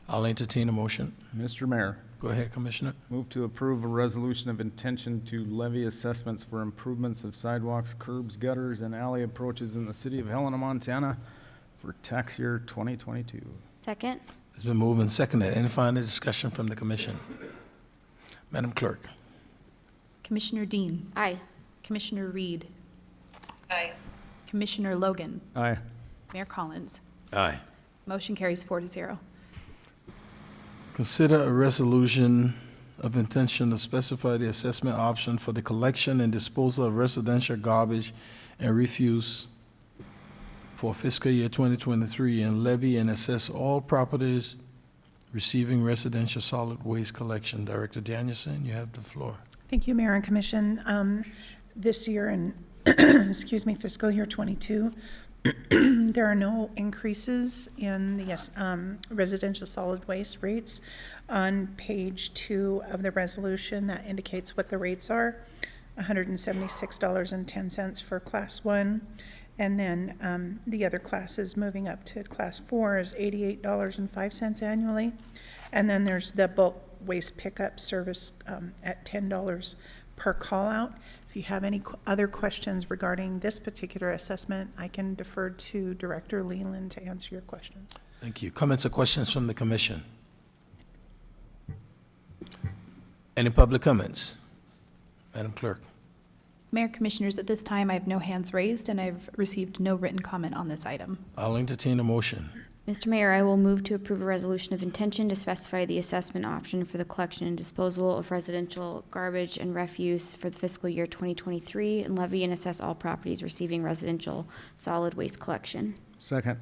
I'll entertain a motion. Mr. Mayor, Go ahead, Commissioner. move to approve a resolution of intention to levy assessments for improvements of sidewalks, curbs, gutters, and alley approaches in the city of Helena, Montana for tax year 2022. Second? It's been moved and seconded. Any final discussion from the commission? Madam Clerk. Commissioner Dean. Aye. Commissioner Reed. Aye. Commissioner Logan. Aye. Mayor Collins. Aye. Motion carries 4-0. Consider a resolution of intention to specify the assessment option for the collection and disposal of residential garbage and refuse for fiscal year 2023 and levy and assess all properties receiving residential solid waste collection. Director Danielson, you have the floor. Thank you, Mayor and Commission. This year in, excuse me, fiscal year 22, there are no increases in the residential solid waste rates. On page 2 of the resolution, that indicates what the rates are: $176.10 for Class 1, and then the other classes moving up to Class 4 is $88.05 annually. And then there's the bulk waste pickup service at $10 per call out. If you have any other questions regarding this particular assessment, I can defer to Director Leland to answer your questions. Thank you. Comments or questions from the commission? Any public comments? Madam Clerk. Mayor, Commissioners, at this time, I have no hands raised, and I've received no written comment on this item. I'll entertain a motion. Mr. Mayor, I will move to approve a resolution of intention to specify the assessment option for the collection and disposal of residential garbage and refuse for the fiscal year 2023 and levy and assess all properties receiving residential solid waste collection. Second.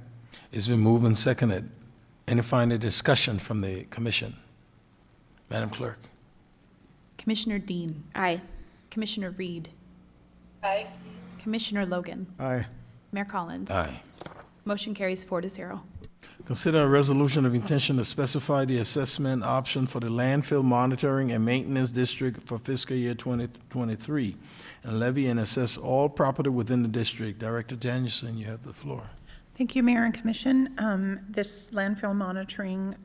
It's been moved and seconded. Any final discussion from the commission? Madam Clerk. Commissioner Dean. Aye. Commissioner Reed. Aye. Commissioner Logan. Aye. Mayor Collins. Aye. Motion carries 4-0. Consider a resolution of intention to specify the assessment option for the landfill monitoring and maintenance district for fiscal year 2023 and levy and assess all property within the district. Director Danielson, you have the floor. Thank you, Mayor and Commission. This landfill monitoring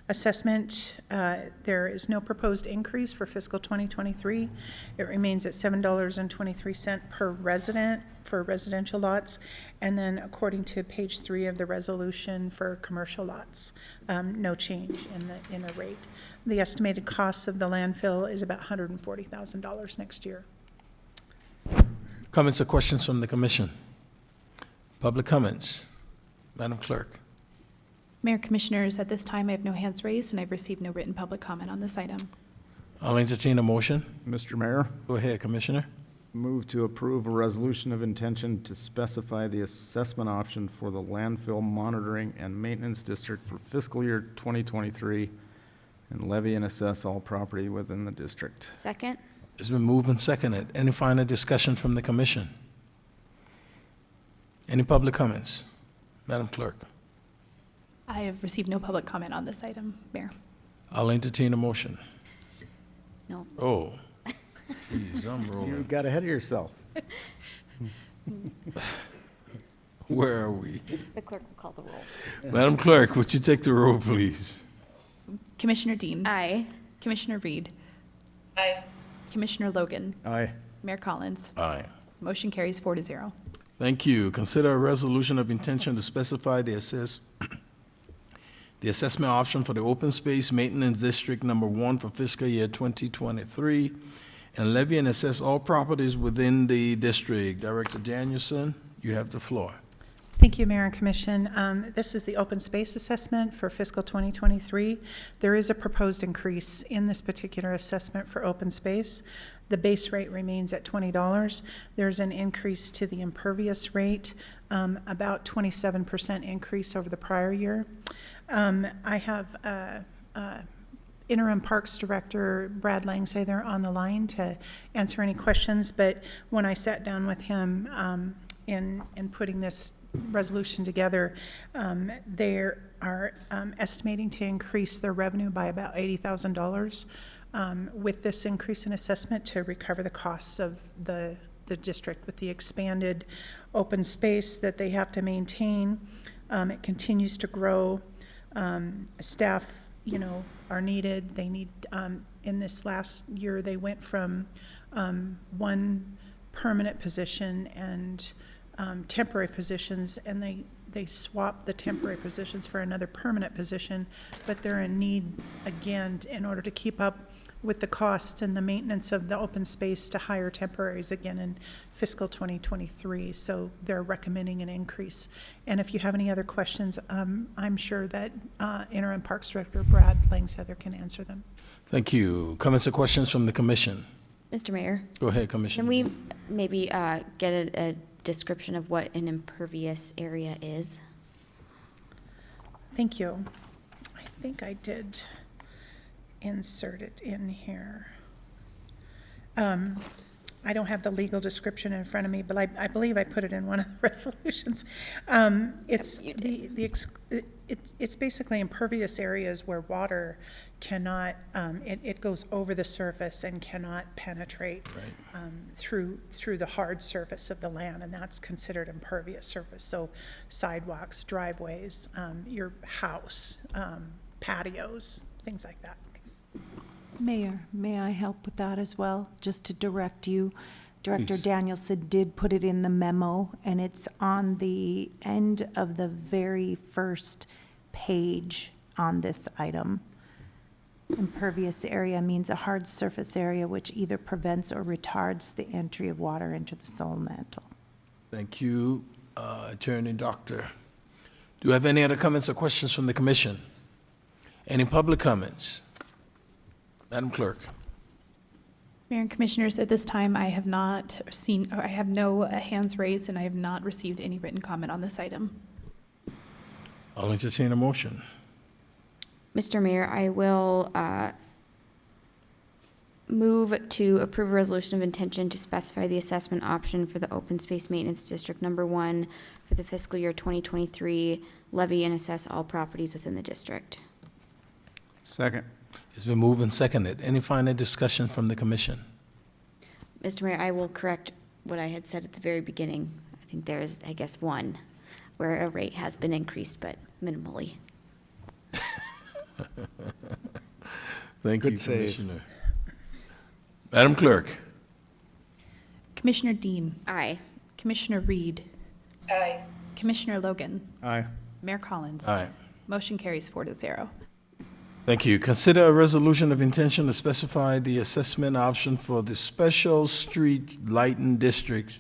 assessment, there is no proposed increase for fiscal 2023. It remains at $7.23 per resident for residential lots, and then according to page 3 of the resolution for commercial lots, no change in the rate. The estimated costs of the landfill is about $140,000 next year. Comments or questions from the commission? Public comments. Madam Clerk. Mayor, Commissioners, at this time, I have no hands raised, and I've received no written public comment on this item. I'll entertain a motion. Mr. Mayor, Go ahead, Commissioner. move to approve a resolution of intention to specify the assessment option for the landfill monitoring and maintenance district for fiscal year 2023 and levy and assess all property within the district. Second? It's been moved and seconded. Any final discussion from the commission? Any public comments? Madam Clerk. I have received no public comment on this item, Mayor. I'll entertain a motion. No. Oh, geez, I'm You rolling. got ahead of yourself. Where are we? The clerk will call the roll. Madam Clerk, would you take the roll, please? Commissioner Dean. Aye. Commissioner Reed. Aye. Commissioner Logan. Aye. Mayor Collins. Aye. Motion carries 4-0. Thank you. Consider a resolution of intention to specify the assessment option for the open space maintenance district number 1 for fiscal year 2023 and levy and assess all properties within the district. Director Danielson, you have the floor. Thank you, Mayor and Commission. This is the open space assessment for fiscal 2023. There is a proposed increase in this particular assessment for open space. The base rate remains at $20. There's an increase to the impervious rate, about 27% increase over the prior year. I have Interim Parks Director Brad Langsay there on the line to answer any questions, but when I sat down with him in putting this resolution together, they are estimating to increase their revenue by about $80,000 with this increase in assessment to recover the costs of the the district with the expanded open space that they have to maintain. It continues to grow. Staff, are needed. They need, in this last year, they went from one permanent position and temporary positions, and they swapped the temporary positions for another permanent position, but they're in need, again, in order to keep up with the costs and the maintenance of the open space, to hire temporaries again in fiscal 2023. So they're recommending an increase. And if you have any other questions, I'm sure that Interim Parks Director Brad Langsheather can answer them. Thank you. Comments or questions from the commission? Mr. Mayor, Go ahead, Commissioner. can we maybe get a description of what an impervious area is? Thank you. I think I did insert it in here. I don't have the legal description in front of me, but I believe I put it in one of the resolutions. It's basically impervious areas where water cannot, it goes over the surface and cannot penetrate through the hard surface of the land, and that's considered impervious surface. So sidewalks, driveways, your house, patios, things like that. Mayor, may I help with that as well? Just to direct you, Director Please. Danielson did put it in the memo, and it's on the end of the very first page on this item. Impervious area means a hard surface area which either prevents or retards the entry of water into the soil mantle. Thank you, Attorney Doctor. Do you have any other comments or questions from the commission? Any public comments? Madam Clerk. Mayor and Commissioners, at this time, I have not seen, or I have no hands raised, and I have not received any written comment on this item. I'll entertain a motion. Mr. Mayor, I will move to approve a resolution of intention to specify the assessment option for the Open Space Maintenance District Number 1 for the fiscal year 2023, levy and assess all properties within the district. Second. It's been moved and seconded. Any final discussion from the commission? Mr. Mayor, I will correct what I had said at the very beginning. I think there is, I guess, one where a rate has been increased, but minimally. Thank Good you, save. Commissioner. Madam Clerk. Commissioner Dean, Aye. Commissioner Reed, Aye. Commissioner Logan, Aye. Mayor Collins. Aye. Motion carries 4-0. Thank you. Consider a resolution of intention to specify the assessment option for the special street lighting districts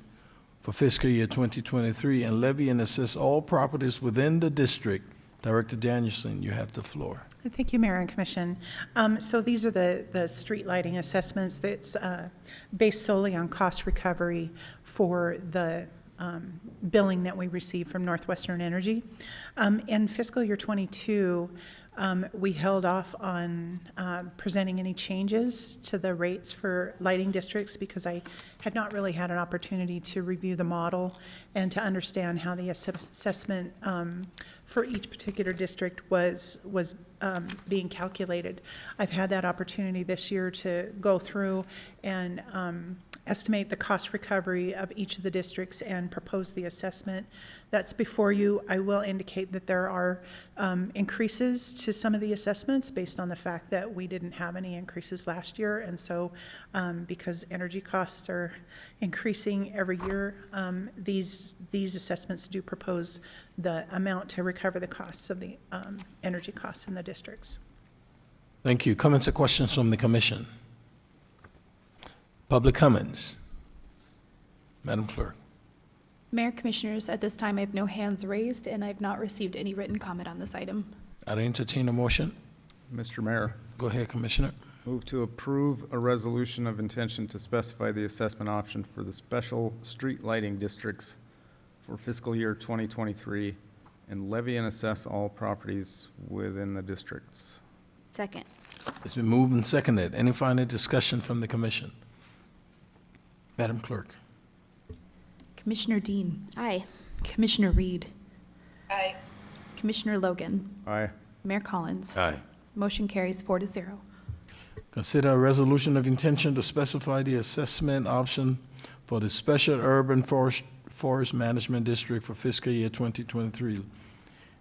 for fiscal year 2023 and levy and assess all properties within the district. Director Danielson, you have the floor. Thank you, Mayor and Commission. So these are the street lighting assessments that's based solely on cost recovery for the billing that we receive from Northwestern Energy. In fiscal year 22, we held off on presenting any changes to the rates for lighting districts because I had not really had an opportunity to review the model and to understand how the assessment for each particular district was being calculated. I've had that opportunity this year to go through and estimate the cost recovery of each of the districts and propose the assessment that's before you. I will indicate that there are increases to some of the assessments based on the fact that we didn't have any increases last year. And so because energy costs are increasing every year, these assessments do propose the amount to recover the costs of the energy costs in the districts. Thank you. Comments or questions from the commission? Public comments. Madam Clerk. Mayor, Commissioners, at this time, I have no hands raised, and I have not received any written comment on this item. I'd entertain a motion. Mr. Mayor, Go ahead, Commissioner. move to approve a resolution of intention to specify the assessment option for the special street lighting districts for fiscal year 2023 and levy and assess all properties within the districts. Second. It's been moved and seconded. Any final discussion from the commission? Madam Clerk. Commissioner Dean, Aye. Commissioner Reed, Aye. Commissioner Logan, Aye. Mayor Collins. Aye. Motion carries 4-0. Consider a resolution of intention to specify the assessment option for the Special Urban Forest Management District for fiscal year 2023,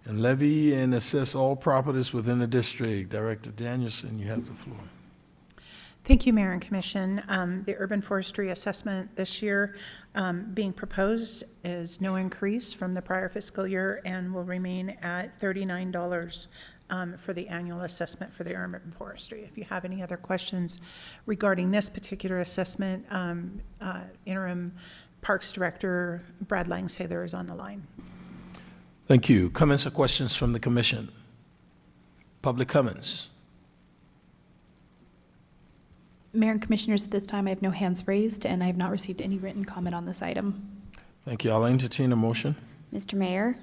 and levy and assess all properties within the district. Director Danielson, you have the floor. Thank you, Mayor and Commission. The urban forestry assessment this year being proposed is no increase from the prior fiscal year and will remain at $39 for the annual assessment for the urban forestry. If you have any other questions regarding this particular assessment, Interim Parks Director Brad Langsather is on the line. Thank you. Comments or questions from the commission? Public comments? Mayor and Commissioners, at this time, I have no hands raised, and I have not received any written comment on this item. Thank you. I'll entertain a motion. Mr. Mayor,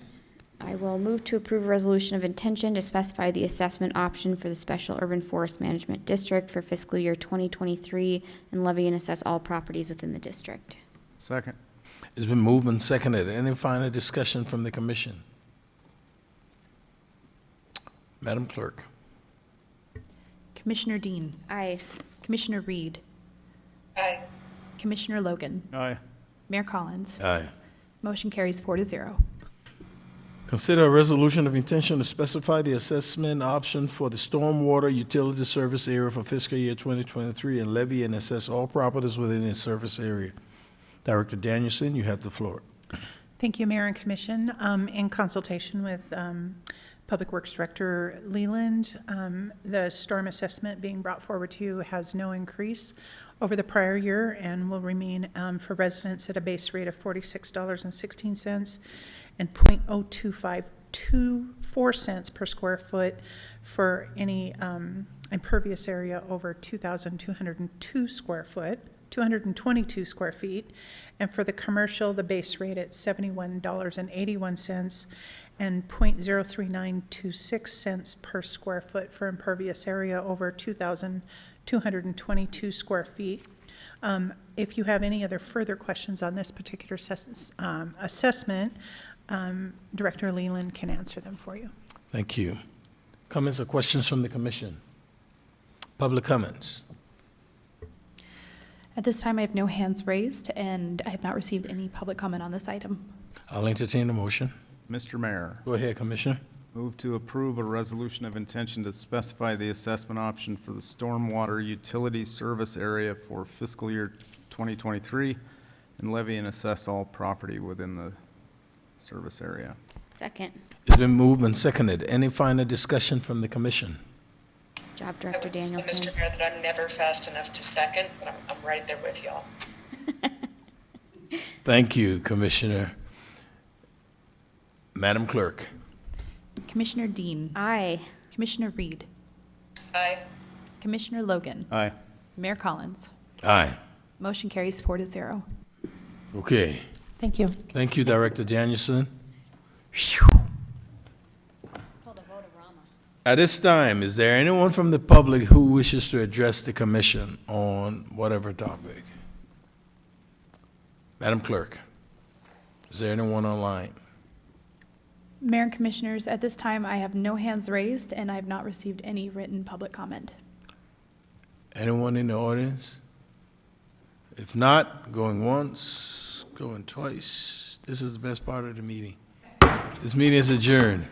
I will move to approve a resolution of intention to specify the assessment option for the Special Urban Forest Management District for fiscal year 2023 and levy and assess all properties within the district. Second. It's been moved and seconded. Any final discussion from the commission? Madam Clerk. Commissioner Dean. Aye. Commissioner Reed. Aye. Commissioner Logan. Aye. Mayor Collins. Aye. Motion carries 4-0. Consider a resolution of intention to specify the assessment option for the stormwater utility service area for fiscal year 2023 and levy and assess all properties within its service area. Director Danielson, you have the floor. Thank you, Mayor and Commission. In consultation with Public Works Director Leland, the storm assessment being brought forward to you has no increase over the prior year and will remain for residents at a base rate of $46.16 and 0.02524 cents per square foot for any impervious area over 2,222 square foot. 222 square feet, and for the commercial, the base rate at $71.81 and 0.03926 cents per square foot for impervious area over 2,222 square feet. If you have any other further questions on this particular assessment, Director Leland can answer them for you. Thank you. Comments or questions from the commission? Public comments? At this time, I have no hands raised, and I have not received any public comment on this item. I'll entertain a motion. Mr. Mayor, Go ahead, Commissioner. move to approve a resolution of intention to specify the assessment option for the stormwater utility service area for fiscal year 2023 and levy and assess all property within the service area. Second. It's been moved and seconded. Any final discussion from the commission? Job I Director would say, Danielson. Mr. Mayor, that I'm never fast enough to second, but I'm right there with y'all. Thank you, Commissioner. Madam Clerk. Commissioner Dean. Aye. Commissioner Reed. Aye. Commissioner Logan. Aye. Mayor Collins. Aye. Motion carries 4-0. Okay. Thank you. Thank you, Director Danielson. At this time, is there anyone from the public who wishes to address the commission on whatever topic? Madam Clerk, is there anyone online? Mayor and Commissioners, at this time, I have no hands raised, and I have not received any written public comment. Anyone in the audience? If not, going once, going twice. This is the best part of the meeting. This meeting is adjourned.